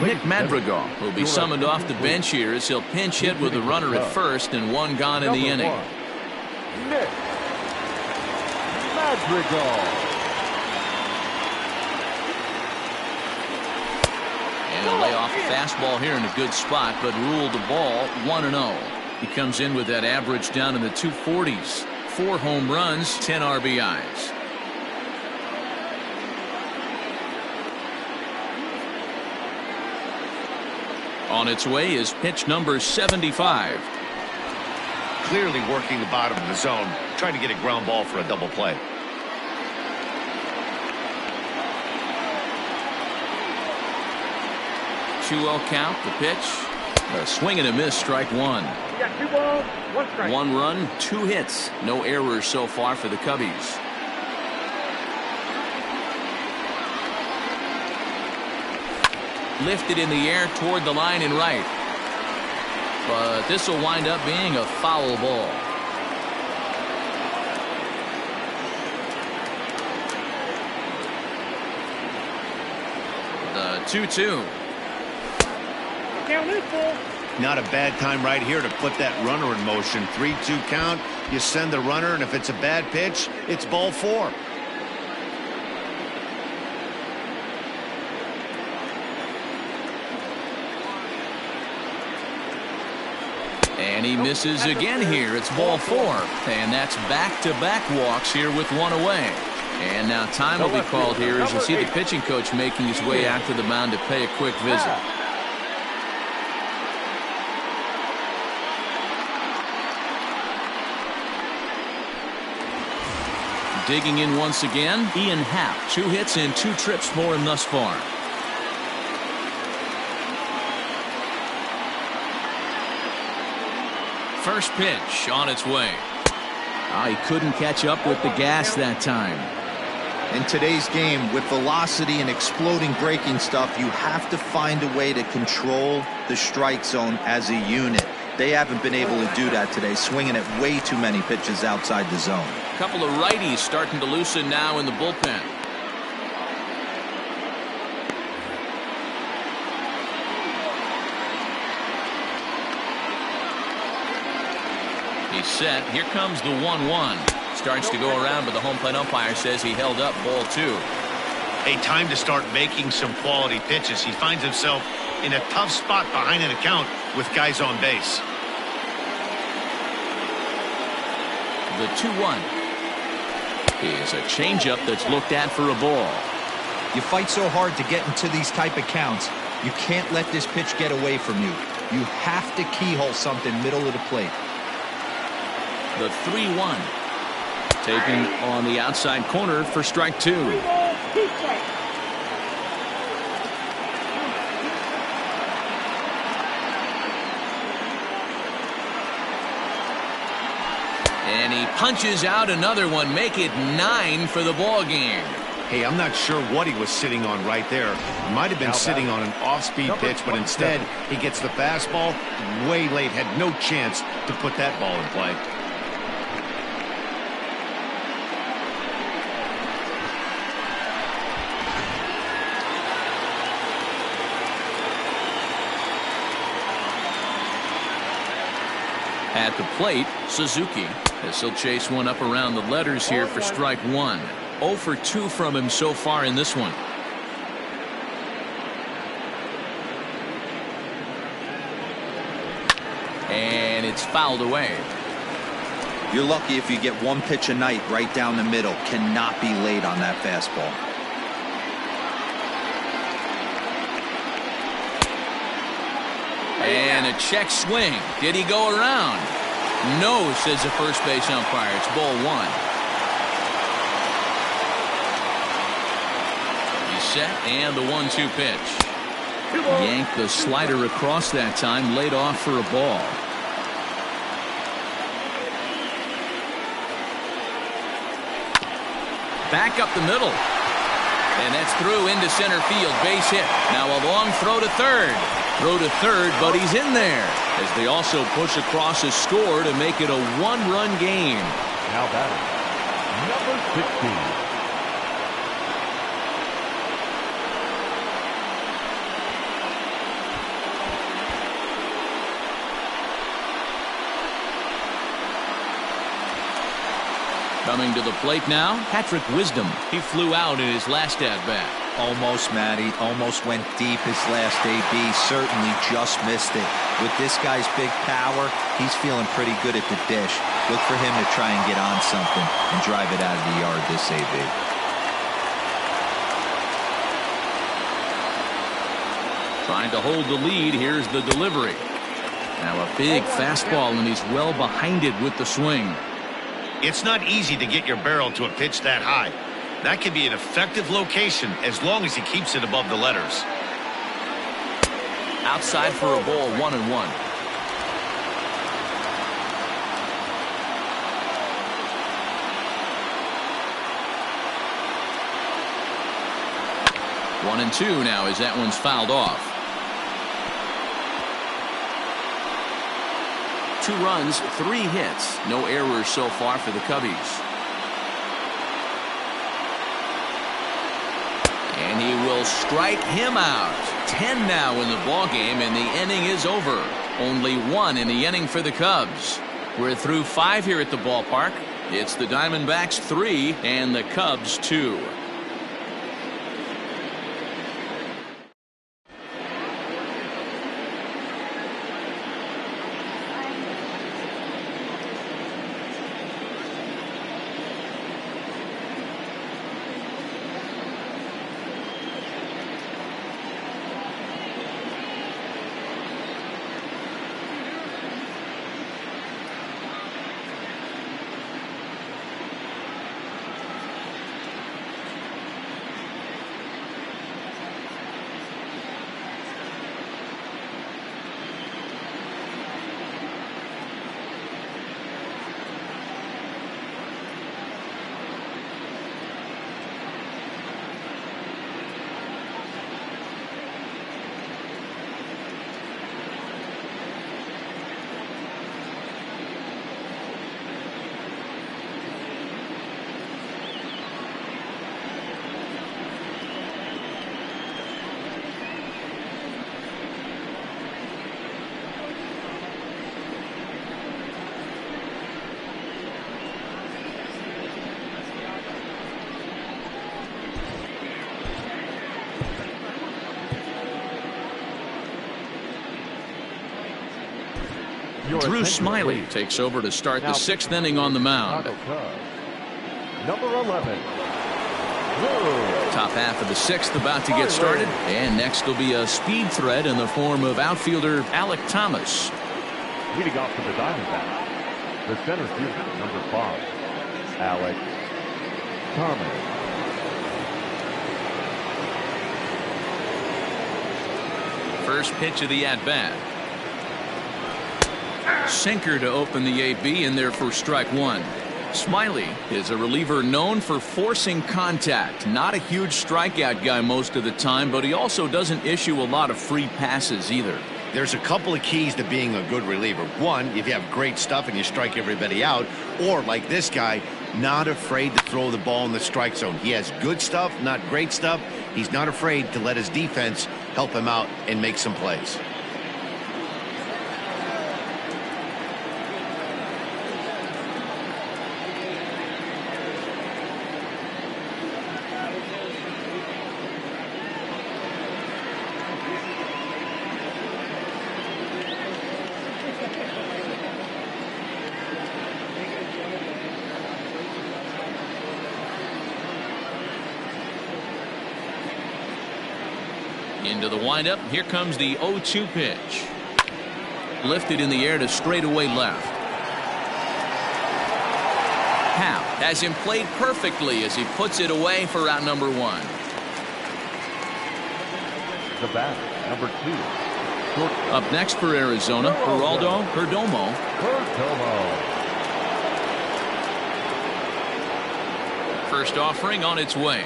Nick Madrigal will be summoned off the bench here as he'll pinch hit with a runner at first and 1 gone in the inning. Nick Madrigal. And a layoff fastball here in a good spot, but ruled the ball 1-0. He comes in with that average down in the 240s. 4 home runs, 10 RBIs. On its way is pitch number 75. Clearly working the bottom of the zone, trying to get a ground ball for a double play. Two-0 count, the pitch. A swing and a miss, strike 1. You got 2 balls, 1 strike. 1 run, 2 hits. No errors so far for the Cubbies. Lifted in the air toward the line and right. But this will wind up being a foul ball. The 2-2. Count is full. Not a bad time right here to put that runner in motion. 3-2 count. You send the runner, and if it's a bad pitch, it's ball 4. And he misses again here. It's ball 4. And that's back-to-back walks here with 1 away. And now time will be called here as you see the pitching coach making his way out to the mound to pay a quick visit. Digging in once again, Ian Happ. 2 hits and 2 trips for him thus far. First pitch on its way. Oh, he couldn't catch up with the gas that time. In today's game, with velocity and exploding breaking stuff, you have to find a way to control the strike zone as a unit. They haven't been able to do that today, swinging at way too many pitches outside the zone. A couple of righties starting to loosen now in the bullpen. He's set. Here comes the 1-1. Starts to go around, but the home plate umpire says he held up ball 2. Hey, time to start making some quality pitches. He finds himself in a tough spot behind an account with guys on base. The 2-1 is a changeup that's looked at for a ball. You fight so hard to get into these type of counts. You can't let this pitch get away from you. You have to keyhole something middle of the plate. The 3-1 taken on the outside corner for strike 2. And he punches out another one, make it 9 for the ball game. Hey, I'm not sure what he was sitting on right there. He might have been sitting on an off-speed pitch, but instead he gets the fastball way late, had no chance to put that ball in play. At the plate, Suzuki, as he'll chase one up around the letters here for strike 1. 0 for 2 from him so far in this one. And it's fouled away. You're lucky if you get one pitch a night right down the middle. Cannot be late on that fastball. And a check swing. Did he go around? No, says the first base umpire. It's ball 1. He's set, and the 1-2 pitch. Yanked the slider across that time, laid off for a ball. Back up the middle. And that's through into center field. Base hit. Now a long throw to third. Throw to third, but he's in there. As they also push across a score to make it a 1-run game. Now batting, number 16. Coming to the plate now, Patrick Wisdom. He flew out in his last at-bat. Almost, Matty. Almost went deep his last AB. Certainly just missed it. With this guy's big power, he's feeling pretty good at the dish. Look for him to try and get on something and drive it out of the yard this AB. Trying to hold the lead. Here's the delivery. Now a big fastball, and he's well behind it with the swing. It's not easy to get your barrel to a pitch that high. That can be an effective location as long as he keeps it above the letters. Outside for a ball, 1-1. One and 2 now as that one's fouled off. 2 runs, 3 hits. No errors so far for the Cubbies. And he will strike him out. 10 now in the ballgame, and the inning is over. Only 1 in the inning for the Cubs. We're through 5 here at the ballpark. It's the Diamondbacks 3 and the Cubs 2. Drew Smiley takes over to start the 6th inning on the mound. Number 11. Top half of the 6th about to get started. And next will be a speed threat in the form of outfielder Alec Thomas. Leading off for the Diamondbacks, the center fielder, number 5, Alec Thomas. First pitch of the at-bat. Sinker to open the AB in there for strike 1. Smiley is a reliever known for forcing contact. Not a huge strikeout guy most of the time, but he also doesn't issue a lot of free passes either. There's a couple of keys to being a good reliever. One, if you have great stuff and you strike everybody out, or like this guy, not afraid to throw the ball in the strike zone. He has good stuff, not great stuff. He's not afraid to let his defense help him out and make some plays. Into the windup. Here comes the 0-2 pitch. Lifted in the air to straightaway left. Howe has him played perfectly as he puts it away for out number 1. The batter, number 2. Up next for Arizona, Geraldo Perdomo. First offering on its way.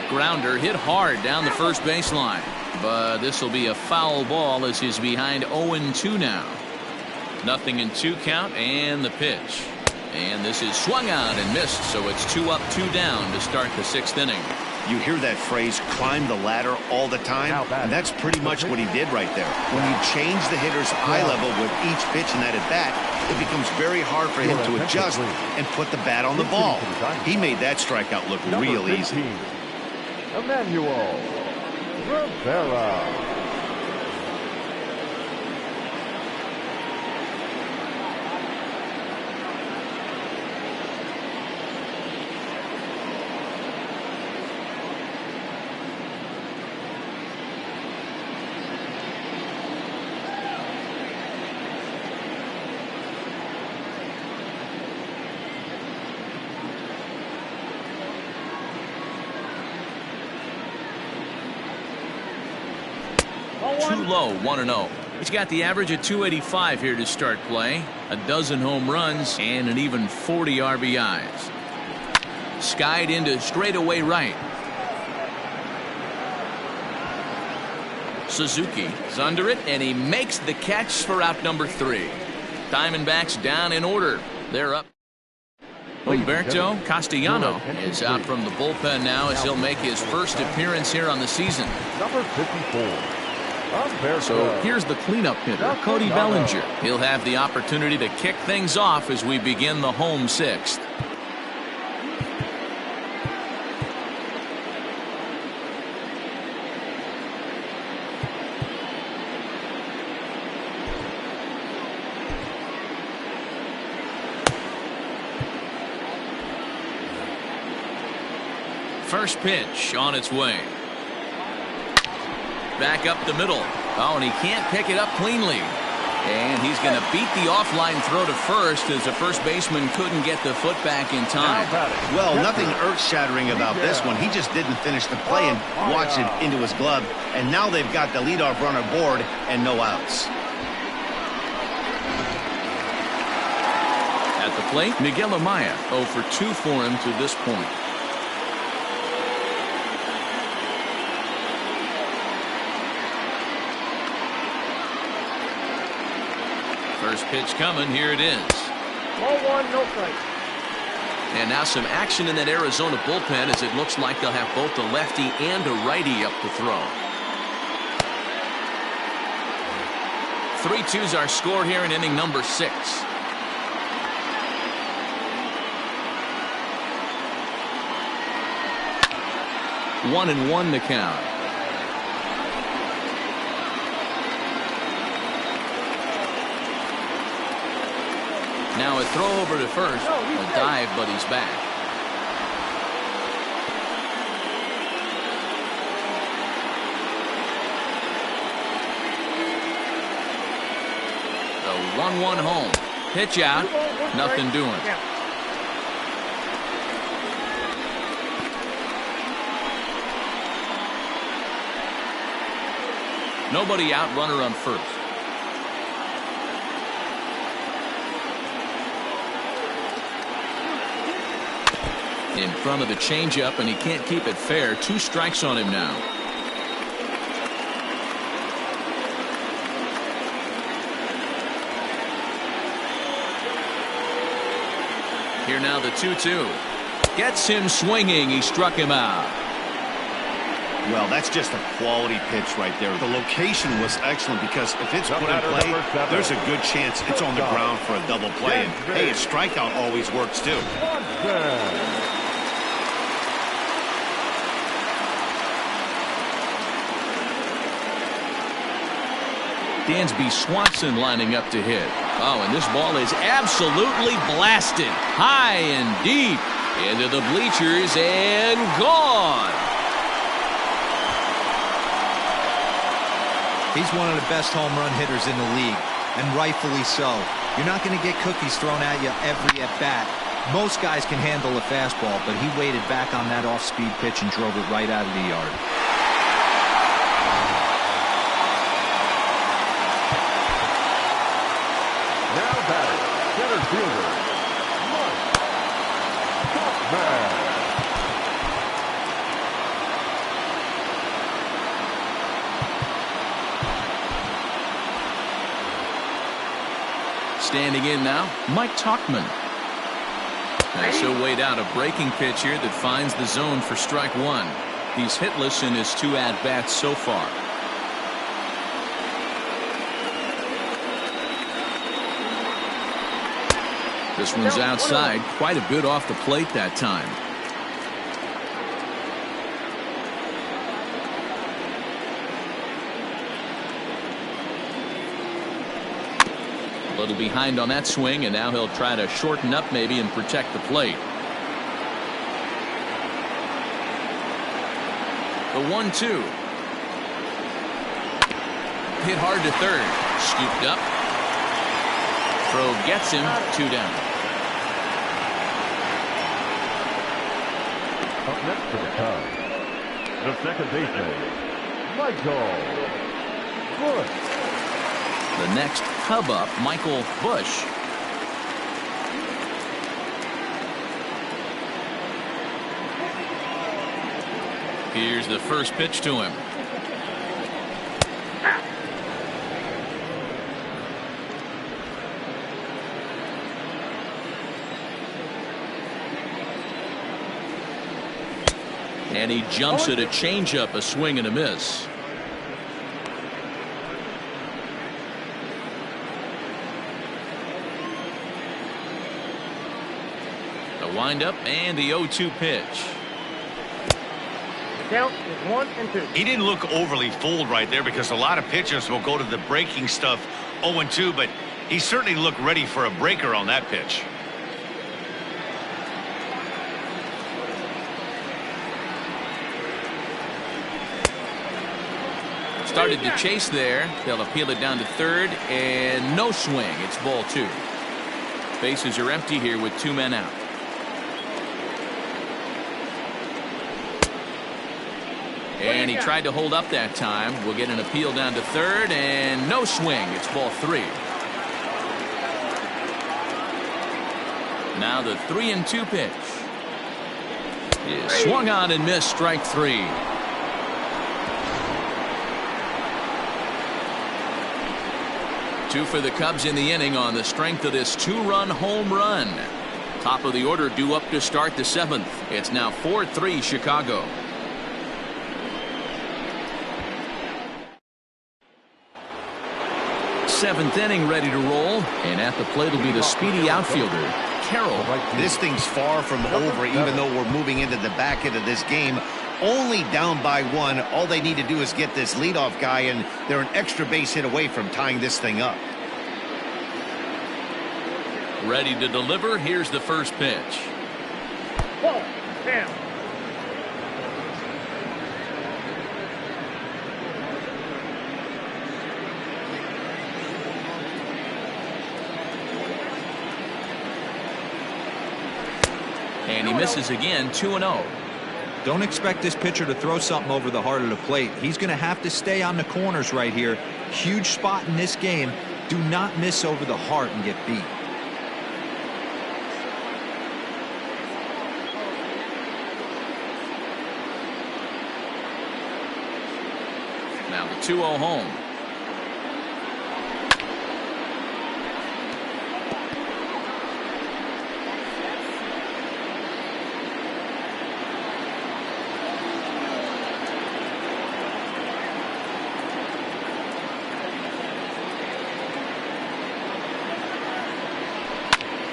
Grounder hit hard down the first baseline, but this will be a foul ball as he's behind 0-2 now. Nothing in 2 count, and the pitch. And this is swung on and missed, so it's 2 up, 2 down to start the 6th inning. You hear that phrase, climb the ladder, all the time, and that's pretty much what he did right there. When you change the hitter's eye level with each pitch in that at-bat, it becomes very hard for him to adjust and put the bat on the ball. He made that strikeout look real easy. Emmanuel Rivera. Too low, 1-0. He's got the average of 285 here to start play. A dozen home runs and an even 40 RBIs. Skied into straightaway right. Suzuki is under it, and he makes the catch for out number 3. Diamondbacks down in order. They're up. Humberto Castellano is out from the bullpen now as he'll make his first appearance here on the season. Number 54. So here's the cleanup hitter, Cody Bellinger. He'll have the opportunity to kick things off as we begin the home 6th. First pitch on its way. Back up the middle. Oh, and he can't pick it up cleanly. And he's going to beat the offline throw to first as the first baseman couldn't get the foot back in time. Well, nothing earth-shattering about this one. He just didn't finish the play and watch it into his glove. And now they've got the leadoff runner aboard and no outs. At the plate, Miguel Amaya 0 for 2 for him to this point. First pitch coming. Here it is. Ball 1, no strike. And now some action in that Arizona bullpen as it looks like they'll have both a lefty and a righty up to throw. 3-2's our score here in inning number 6. 1-1 to count. Now a throw over to first. A dive, but he's back. The 1-1 home. Pitch out. Nothing doing. Nobody out, runner on first. In front of the changeup, and he can't keep it fair. 2 strikes on him now. Here now the 2-2. Gets him swinging. He struck him out. Well, that's just a quality pitch right there. The location was excellent because if it's put in play, there's a good chance it's on the ground for a double play. And, hey, a strikeout always works, too. Dansby Swanson lining up to hit. Oh, and this ball is absolutely blasted. High and deep into the bleachers and gone. He's one of the best home run hitters in the league, and rightfully so. You're not going to get cookies thrown at you every at-bat. Most guys can handle a fastball, but he waited back on that off-speed pitch and drove it right out of the yard. Now batting, center fielder, Mike. Standing in now, Mike Tauchman. So weighed out a breaking pitch here that finds the zone for strike 1. He's hitless in his 2 at-bats so far. This one's outside, quite a bit off the plate that time. A little behind on that swing, and now he'll try to shorten up maybe and protect the plate. The 1-2. Hit hard to third. Scooped up. Throw gets him. 2 down. Up next for the Cubs, the second baseman, Michael Busch. The next Cub up, Michael Busch. Here's the first pitch to him. And he jumps at a changeup, a swing and a miss. The windup and the 0-2 pitch. Count is 1-2. He didn't look overly fooled right there because a lot of pitchers will go to the breaking stuff 0-2, but he certainly looked ready for a breaker on that pitch. Started to chase there. They'll appeal it down to third, and no swing. It's ball 2. Bases are empty here with 2 men out. And he tried to hold up that time. We'll get an appeal down to third, and no swing. It's ball 3. Now the 3-2 pitch is swung on and missed. Strike 3. Two for the Cubs in the inning on the strength of this 2-run home run. Top of the order due up to start the 7th. It's now 4-3 Chicago. Seventh inning ready to roll, and at the plate will be the speedy outfielder Carroll. This thing's far from over, even though we're moving into the back end of this game. only down by 1. All they need to do is get this leadoff guy, and they're an extra base hit away from tying this thing up. Ready to deliver. Here's the first pitch. Ball, down. And he misses again, 2-0. Don't expect this pitcher to throw something over the heart of the plate. He's going to have to stay on the corners right here. Huge spot in this game. Do not miss over the heart and get beat. Now the 2-0 home.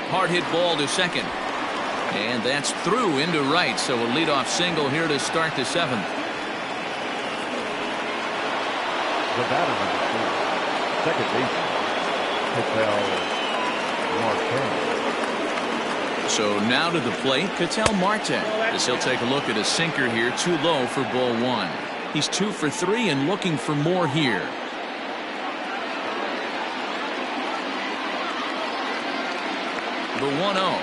Hard hit ball to second. And that's through into right. So a leadoff single here to start the 7th. The batter number 2, second baseman, Ketel Marte. So now to the plate, Ketel Marte, as he'll take a look at a sinker here, too low for ball 1. He's 2 for 3 and looking for more here. The 1-0.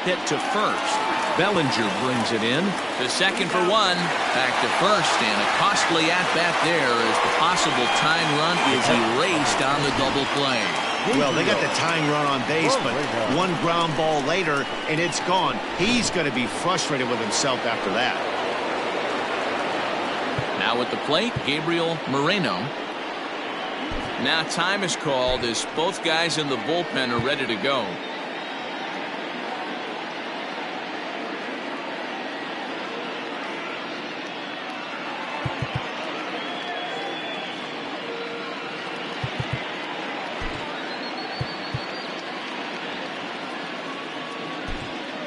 Hit to first. Bellinger brings it in. To second for 1. Back to first, and a costly at-bat there as the possible tying run is erased on the double play. Well, they got the tying run on base, but one ground ball later, and it's gone. He's going to be frustrated with himself after that. Now at the plate, Gabriel Moreno. Now time is called as both guys in the bullpen are ready to go.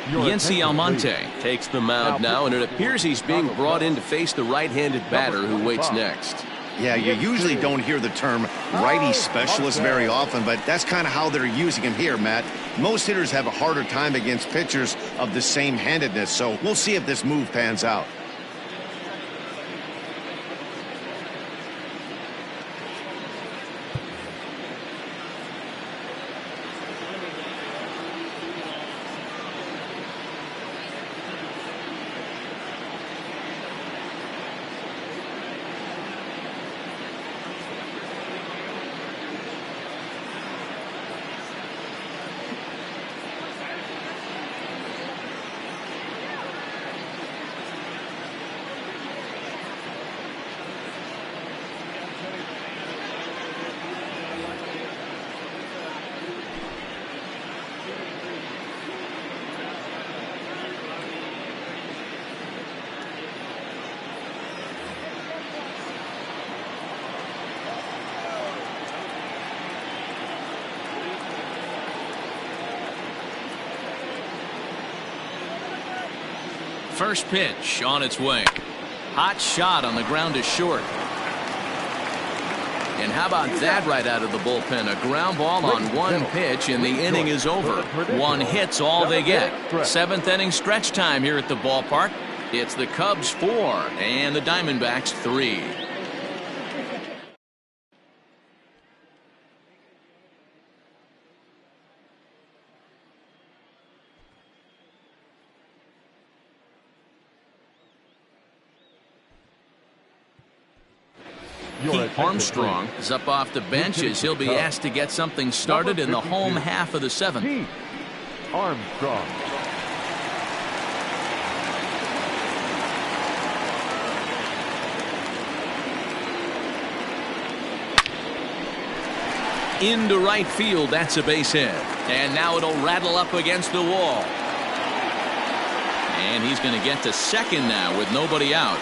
Yency Almonte takes the mound now, and it appears he's being brought in to face the right-handed batter who waits next. Yeah, you usually don't hear the term righty specialist very often, but that's kind of how they're using him here, Matt. Most hitters have a harder time against pitchers of the same handedness, so we'll see if this move pans out. First pitch on its way. Hot shot on the ground is short. And how about that right out of the bullpen? A ground ball on one pitch, and the inning is over. One hit's all they get. 7th inning stretch time here at the ballpark. It's the Cubs 4 and the Diamondbacks 3. Pete Armstrong is up off the bench as he'll be asked to get something started in the home half of the 7th. Pete Armstrong. Into right field, that's a base hit. And now it'll rattle up against the wall. And he's going to get to second now with nobody out.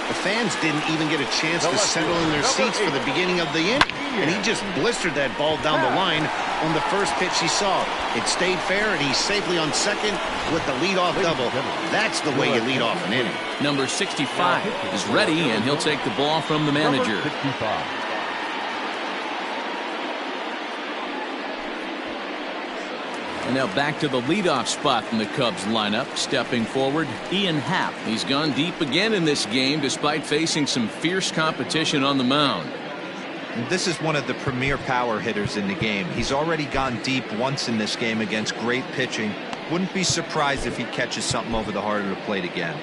The fans didn't even get a chance to settle in their seats for the beginning of the inning. And he just blistered that ball down the line on the first pitch he saw. It stayed fair, and he's safely on second with the leadoff double. That's the way you lead off an inning. Number 65 is ready, and he'll take the ball from the manager. Number 65. And now back to the leadoff spot in the Cubs lineup. Stepping forward, Ian Happ. He's gone deep again in this game despite facing some fierce competition on the mound. This is one of the premier power hitters in the game. He's already gone deep once in this game against great pitching. Wouldn't be surprised if he catches something over the heart of the plate again.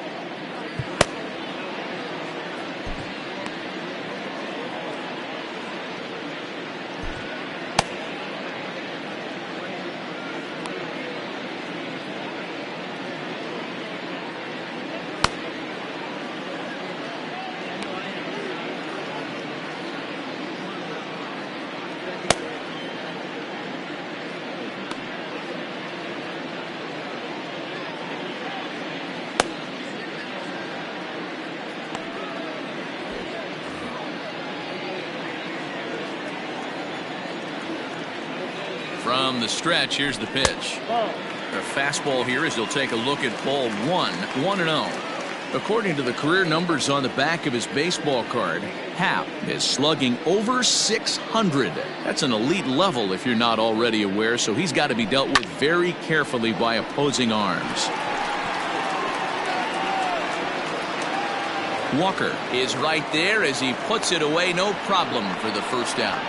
From the stretch, here's the pitch. A fastball here as he'll take a look at ball 1-0. According to the career numbers on the back of his baseball card, Happ is slugging over 600. That's an elite level if you're not already aware, so he's got to be dealt with very carefully by opposing arms. Walker is right there as he puts it away, no problem for the first out.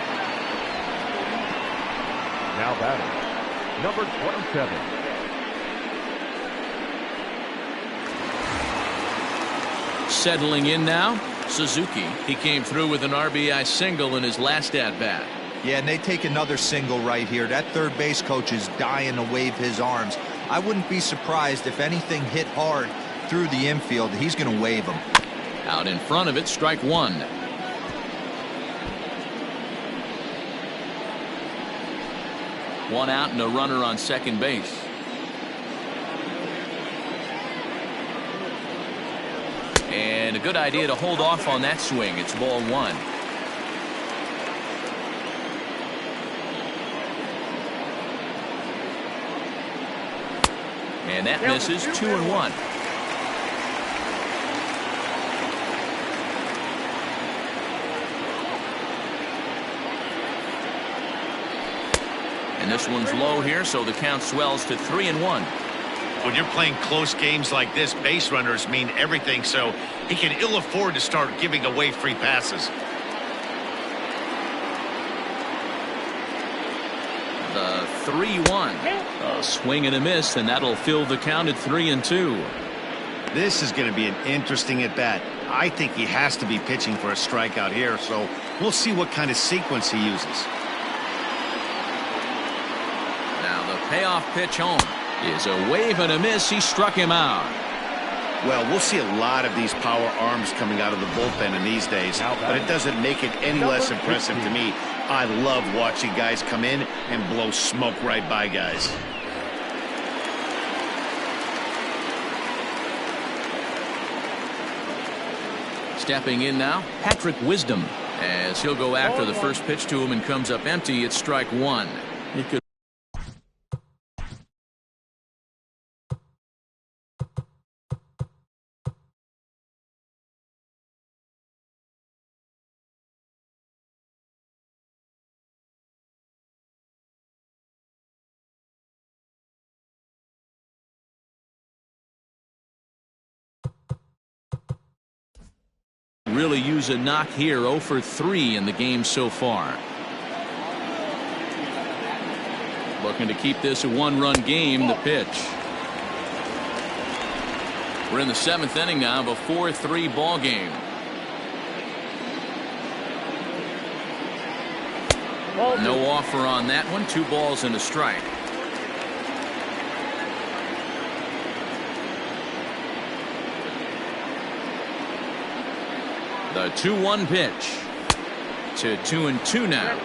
Now batting, number 27. Settling in now, Suzuki. He came through with an RBI single in his last at-bat. Yeah, and they take another single right here. That third base coach is dying to wave his arms. I wouldn't be surprised if anything hit hard through the infield. He's going to wave them. Out in front of it, strike one. One out and a runner on second base. And a good idea to hold off on that swing. It's ball one. And that misses. 2-1. And this one's low here, so the count swells to 3-1. When you're playing close games like this, base runners mean everything, so he can ill afford to start giving away free passes. The 3-1. A swing and a miss, and that'll fill the count at 3-2. This is going to be an interesting at-bat. I think he has to be pitching for a strikeout here, so we'll see what kind of sequence he uses. Payoff pitch home is a wave and a miss. He struck him out. Well, we'll see a lot of these power arms coming out of the bullpen in these days, but it doesn't make it any less impressive to me. I love watching guys come in and blow smoke right by guys. Stepping in now, Patrick Wisdom, as he'll go after the first pitch to him and comes up empty. It's strike one. He could really use a knock here. 0 for 3 in the game so far. Looking to keep this a one-run game. The pitch. We're in the 7th inning now of a 4-3 ball game. No offer on that one. 2 balls and a strike. The 2-1 pitch to 2-2 now.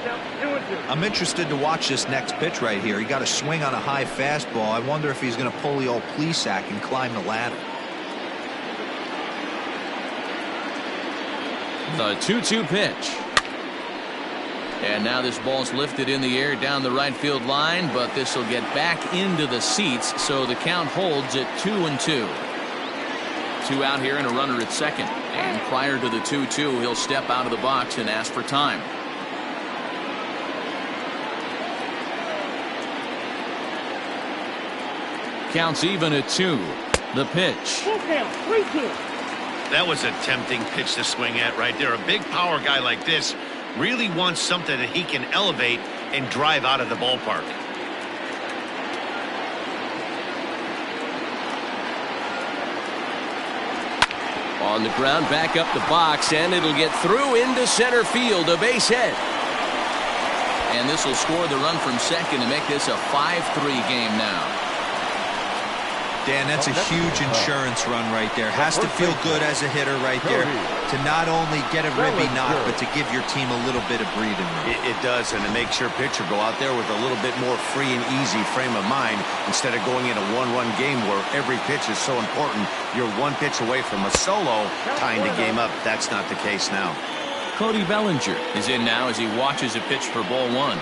I'm interested to watch this next pitch right here. He got a swing on a high fastball. I wonder if he's going to pull the old Plesac and climb the ladder. The 2-2 pitch. And now this ball's lifted in the air down the right field line, but this will get back into the seats, so the count holds at 2-2. 2 out here and a runner at second. And prior to the 2-2, he'll step out of the box and ask for time. Counts even at 2. The pitch. That was a tempting pitch to swing at right there. A big power guy like this really wants something that he can elevate and drive out of the ballpark. On the ground, back up the box, and it'll get through into center field, a base hit. And this will score the run from second to make this a 5-3 game now. Dan, that's a huge insurance run right there. Has to feel good as a hitter right there to not only get a ribby knock, but to give your team a little bit of breathing room. It does, and it makes your pitcher go out there with a little bit more free and easy frame of mind instead of going in a one-run game where every pitch is so important. You're one pitch away from a solo, tying the game up. That's not the case now. Cody Bellinger is in now as he watches a pitch for ball 1.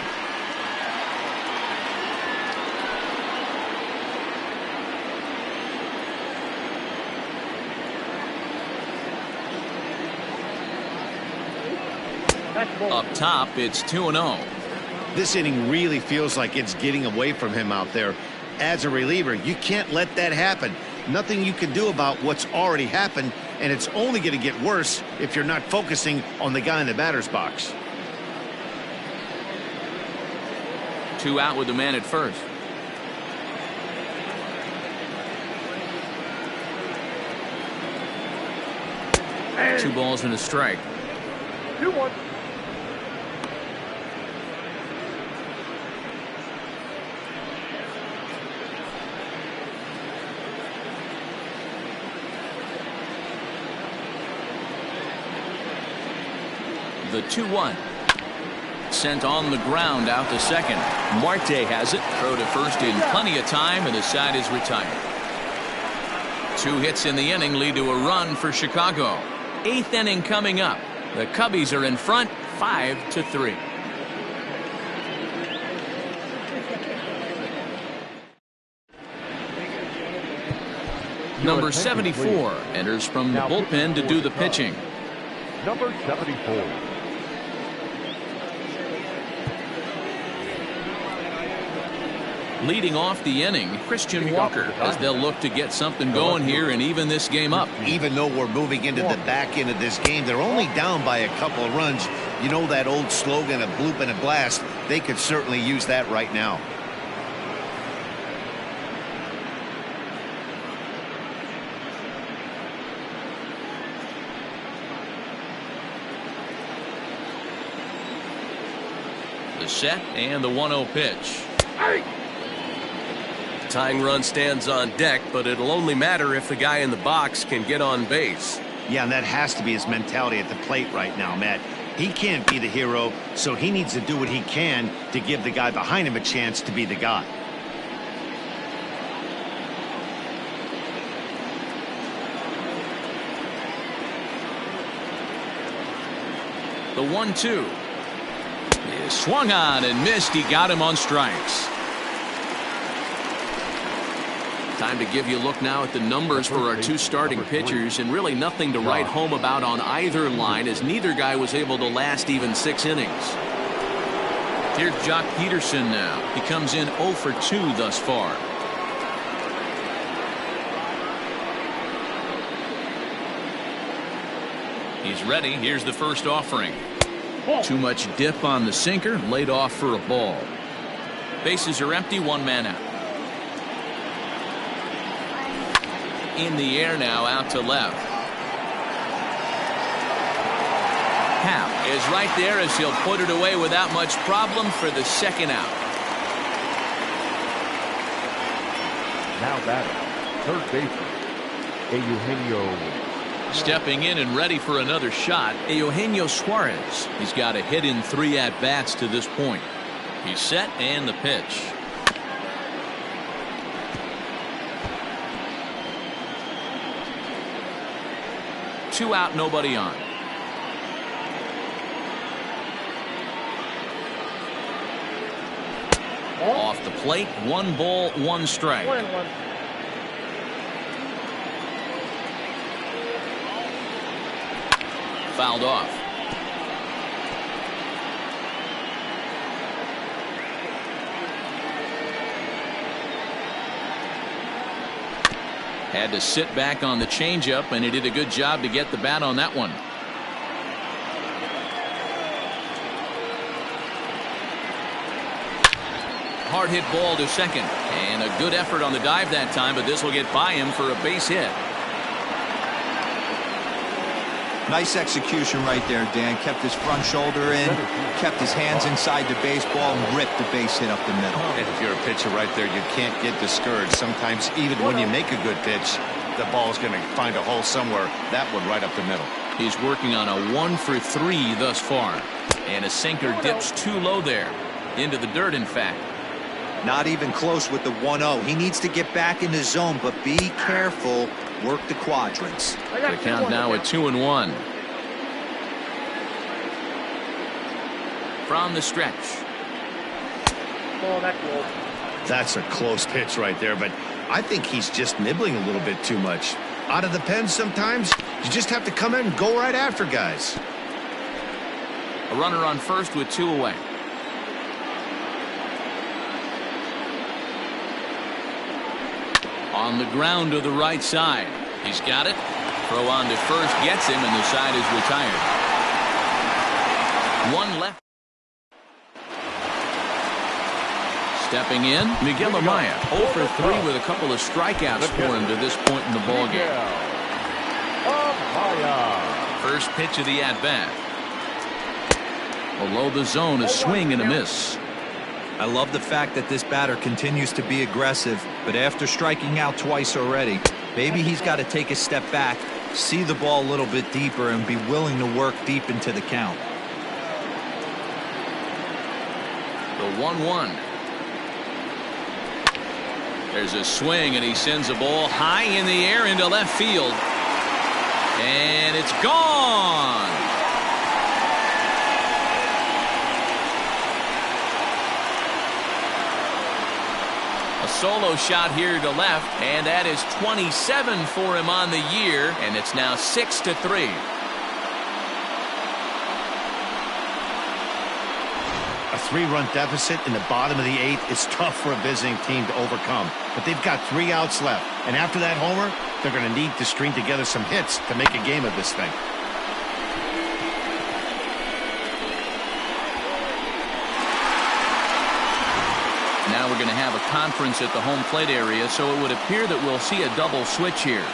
Up top, it's 2-0. This inning really feels like it's getting away from him out there. As a reliever, you can't let that happen. Nothing you can do about what's already happened, and it's only going to get worse if you're not focusing on the guy in the batter's box. 2 out with the man at first. And 2 balls and a strike. 2-1. The 2-1. Sent on the ground out to second. Marte has it. Throw to first in plenty of time, and the side is retired. 2 hits in the inning lead to a run for Chicago. 8th inning coming up. The Cubbies are in front 5-3. Number 74 enters from the bullpen to do the pitching. Number 74. Leading off the inning, Christian Walker, as they'll look to get something going here and even this game up. Even though we're moving into the back end of this game, they're only down by a couple of runs. You know that old slogan, a bloop and a blast. They could certainly use that right now. The set and the 1-0 pitch. Tying run stands on deck, but it'll only matter if the guy in the box can get on base. Yeah, and that has to be his mentality at the plate right now, Matt. He can't be the hero, so he needs to do what he can to give the guy behind him a chance to be the guy. The 1-2 is swung on and missed. He got him on strikes. Time to give you a look now at the numbers for our 2 starting pitchers, and really nothing to write home about on either line, as neither guy was able to last even 6 innings. Here's Jock Peterson now. He comes in 0 for 2 thus far. He's ready. Here's the first offering. Too much dip on the sinker, laid off for a ball. Bases are empty, 1 man out. In the air now, out to left. Happ is right there as he'll put it away without much problem for the 2nd out. Now batting, third baseman, Eugenio. Stepping in and ready for another shot, Eugenio Suarez. He's got a hit in 3 at-bats to this point. He's set, and the pitch. Two out, nobody on. Off the plate, 1 ball, 1 strike. 1-1. Fouled off. Had to sit back on the changeup, and he did a good job to get the bat on that one. Hard hit ball to second, and a good effort on the dive that time, but this will get by him for a base hit. Nice execution right there, Dan. Kept his front shoulder in, kept his hands inside the baseball, and ripped the base hit up the middle. And if you're a pitcher right there, you can't get discouraged. Sometimes even when you make a good pitch, the ball's going to find a hole somewhere. That one right up the middle. He's working on a 1 for 3 thus far, and a sinker dips too low there. Into the dirt, in fact. Not even close with the 1-0. He needs to get back in the zone, but be careful. Work the quadrants. The count now at 2-1. From the stretch. Ball that close. That's a close pitch right there, but I think he's just nibbling a little bit too much. Out of the pen sometimes, you just have to come in and go right after guys. A runner on first with 2 away. On the ground to the right side. He's got it. Throw on to first gets him, and the side is retired. 1 left. Stepping in, Miguel Amaya, 0 for 3 with a couple of strikeouts for him to this point in the ballgame. First pitch of the at-bat. Below the zone, a swing and a miss. I love the fact that this batter continues to be aggressive, but after striking out twice already, maybe he's got to take a step back, see the ball a little bit deeper, and be willing to work deep into the count. The 1-1. There's a swing, and he sends a ball high in the air into left field. And it's gone. A solo shot here to left, and that is 27 for him on the year, and it's now 6-3. A 3-run deficit in the bottom of the 8th is tough for a visiting team to overcome. But they've got 3 outs left, and after that homer, they're going to need to string together some hits to make a game of this thing. Now we're going to have a conference at the home plate area, so it would appear that we'll see a double switch here.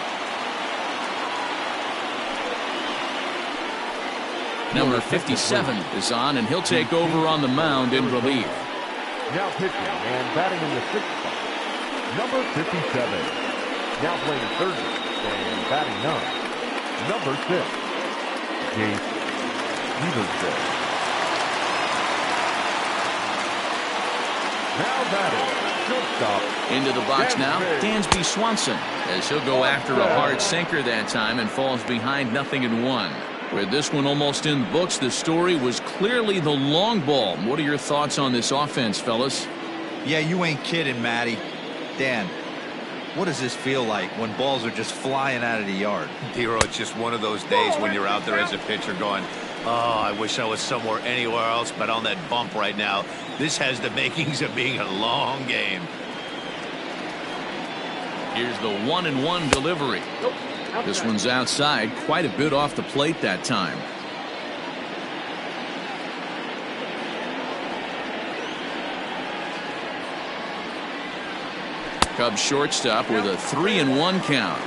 Number 57 is on, and he'll take over on the mound in relief. Now pitching and batting in the 6th spot, number 57. Now playing third and batting 9, number 6, Jace Peterson. Now batting, shortstop. Into the box now, Dansby Swanson, as he'll go after a hard sinker that time and falls behind 0-1. With this one almost in the books, the story was clearly the long ball. What are your thoughts on this offense, fellas? Yeah, you ain't kidding, Matty. Dan, what does this feel like when balls are just flying out of the yard? Dero, it's just one of those days when you're out there as a pitcher going, oh, I wish I was somewhere anywhere else but on that bump right now. This has the makings of being a long game. Here's the 1-1 delivery. This one's outside, quite a bit off the plate that time. Cubs shortstop with a 3-1 count.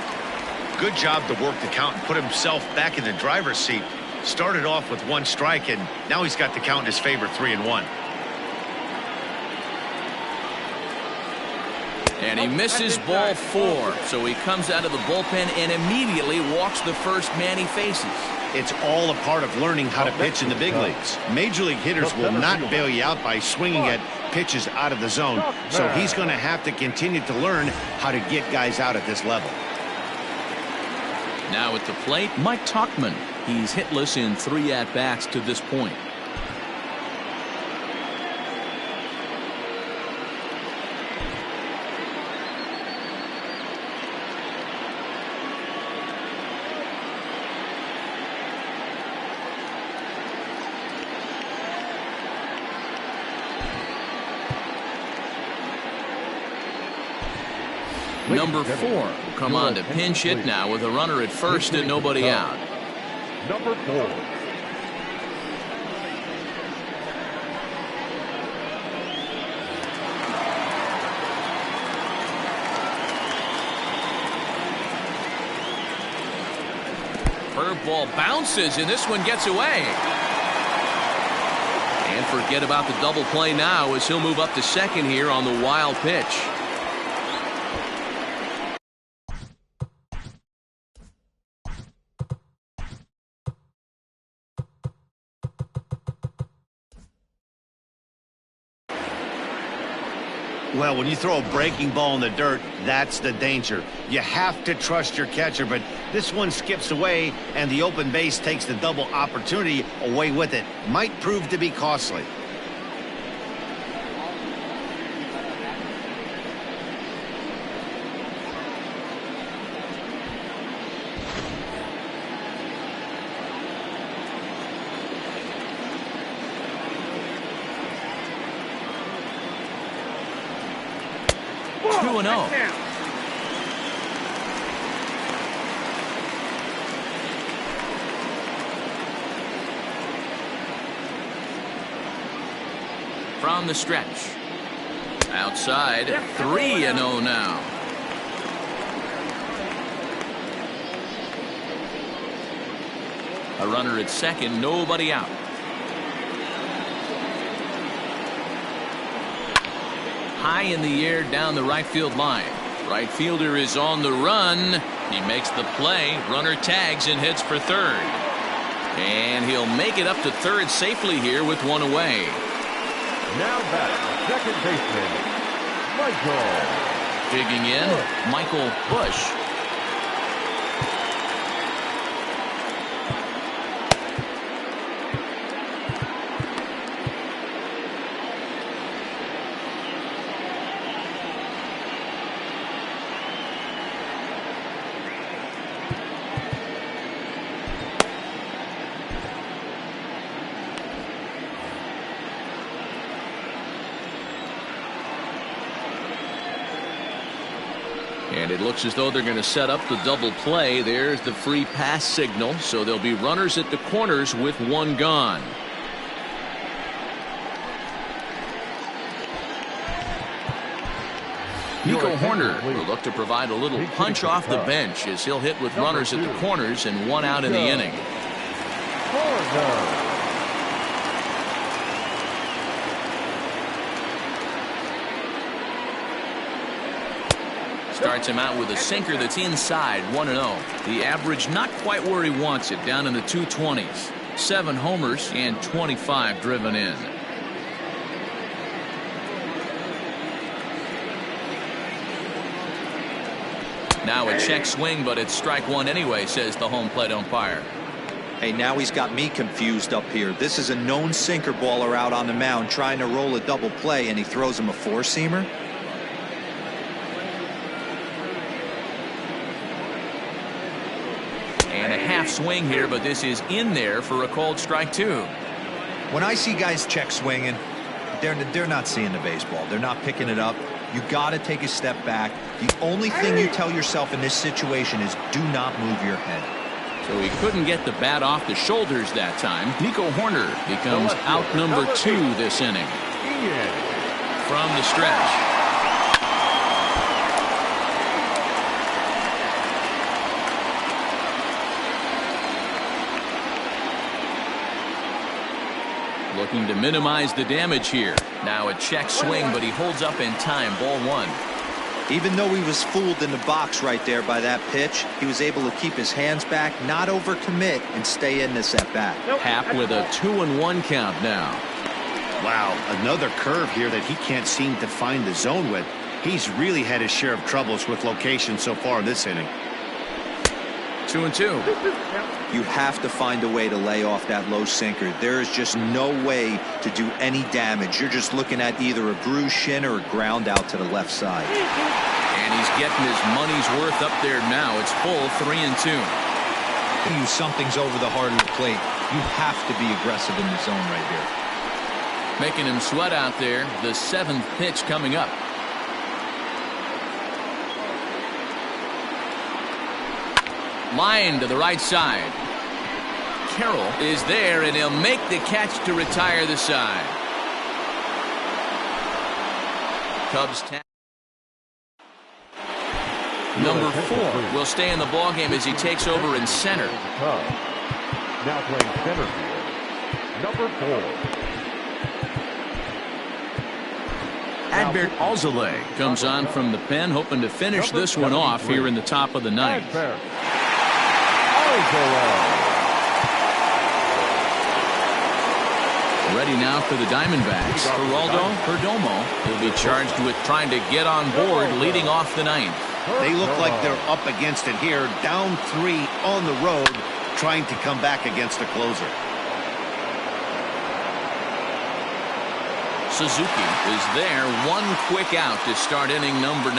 Good job to work the count and put himself back in the driver's seat. Started off with 1 strike, and now he's got the count in his favor, 3-1. And he misses ball 4, so he comes out of the bullpen and immediately walks the first man he faces. It's all a part of learning how to pitch in the big leagues. Major league hitters will not bail you out by swinging at pitches out of the zone, so he's going to have to continue to learn how to get guys out at this level. Now at the plate, Mike Tauchman. He's hitless in 3 at-bats to this point. Number 4 will come on to pinch hit now with a runner at first and nobody out. Number 4. Curveball bounces, and this one gets away. And forget about the double play now as he'll move up to second here on the wild pitch. Well, when you throw a breaking ball in the dirt, that's the danger. You have to trust your catcher, but this one skips away, and the open base takes the double opportunity away with it. Might prove to be costly. Two and 0. From the stretch. Outside, 3-0 now. A runner at second, nobody out. High in the air down the right field line. Right fielder is on the run. He makes the play. Runner tags and hits for third. And he'll make it up to third safely here with one away. Now back, second baseman, Michael. Digging in, Michael Bush. And it looks as though they're going to set up the double play. There's the free pass signal, so there'll be runners at the corners with one gone. Nico Horner will look to provide a little punch off the bench as he'll hit with runners at the corners and one out in the inning. Starts him out with a sinker that's inside, 1-0. The average not quite where he wants it, down in the 220s. 7 homers and 25 driven in. Now a check swing, but it's strike one anyway, says the home plate umpire. Hey, now he's got me confused up here. This is a known sinker baller out on the mound trying to roll a double play, and he throws him a four-seamer? And a half swing here, but this is in there for a called strike two. When I see guys check swinging, they're not seeing the baseball. They're not picking it up. You got to take a step back. The only thing you tell yourself in this situation is do not move your head. So he couldn't get the bat off the shoulders that time. Nico Horner becomes out number 2 this inning. From the stretch. Looking to minimize the damage here. Now a check swing, but he holds up in time. Ball 1. Even though he was fooled in the box right there by that pitch, he was able to keep his hands back, not overcommit, and stay in this at bat. Happ with a 2-1 count now. Wow, another curve here that he can't seem to find the zone with. He's really had his share of troubles with location so far in this inning. 2-2. You have to find a way to lay off that low sinker. There is just no way to do any damage. You're just looking at either a bruised shin or a ground out to the left side. And he's getting his money's worth up there now. It's full 3-2. Something's over the heart of the plate. You have to be aggressive in the zone right here. Making him sweat out there. The 7th pitch coming up. Line to the right side. Carroll is there, and he'll make the catch to retire the side. Cubs number 4 will stay in the ballgame as he takes over in center. Now playing center field, number 4. Adbert Alzolay comes on from the pen, hoping to finish this one off here in the top of the ninth. Ready now for the Diamondbacks. Geraldo Perdomo will be charged with trying to get on board leading off the ninth. They look like they're up against it here, down 3 on the road, trying to come back against a closer. Suzuki is there, one quick out to start inning number 9.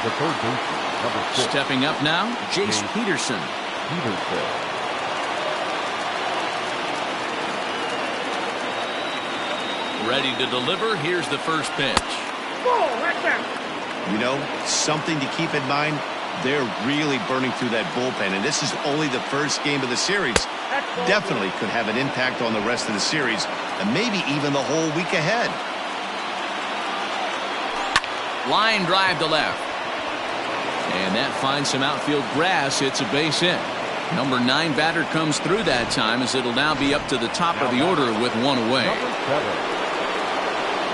The third baseman, number 6. Stepping up now, Jace Peterson. Ready to deliver. Here's the first pitch. You know, something to keep in mind, they're really burning through that bullpen, and this is only the first game of the series. Definitely could have an impact on the rest of the series, and maybe even the whole week ahead. Line drive to left. And that finds some outfield grass. It's a base hit. Number 9 batter comes through that time, as it'll now be up to the top of the order with one away.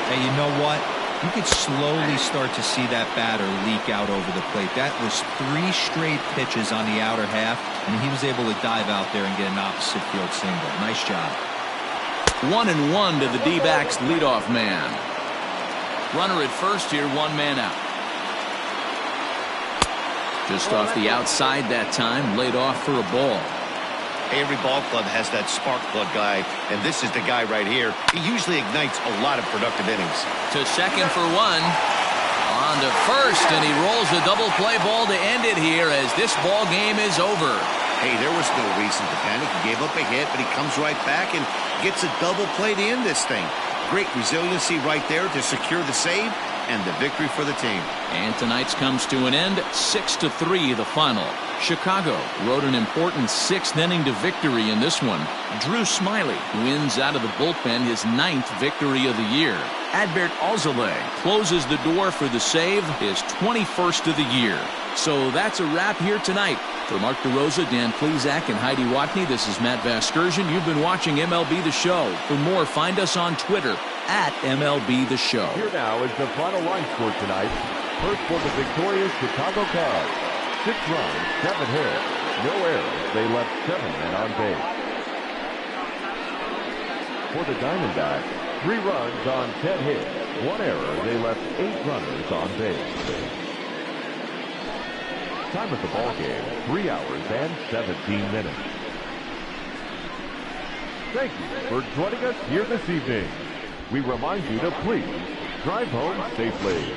Hey, you know what? You could slowly start to see that batter leak out over the plate. That was 3 straight pitches on the outer half, and he was able to dive out there and get an opposite field single. Nice job. 1-1 to the D-backs leadoff man. Runner at first here, 1 man out. Just off the outside that time, laid off for a ball. Every ball club has that spark plug guy, and this is the guy right here. He usually ignites a lot of productive innings. To second for 1. On to first, and he rolls a double play ball to end it here as this ball game is over. Hey, there was no reason to panic. He gave up a hit, but he comes right back and gets a double play to end this thing. Great resiliency right there to secure the save and the victory for the team. And tonight's comes to an end, 6-3 the final. Chicago rode an important 6th inning to victory in this one. Drew Smiley wins out of the bullpen his 9th victory of the year. Adbert Alzolay closes the door for the save, his 21st of the year. So that's a wrap here tonight. For Mark DeRosa, Dan Plesac, and Heidi Watney, this is Matt Vasgersian. You've been watching MLB The Show. For more, find us on Twitter @MLB The Show. Here now is the final line score tonight. First for the victorious Chicago Cubs. 6 runs, 7 hits, no errors. They left 7 men on base. For the Diamondbacks, 3 runs on 10 hits, 1 error. They left 8 runners on base. Time of the ball game, 3 hours and 17 minutes. Thank you for joining us here this evening. We remind you to please drive home safely.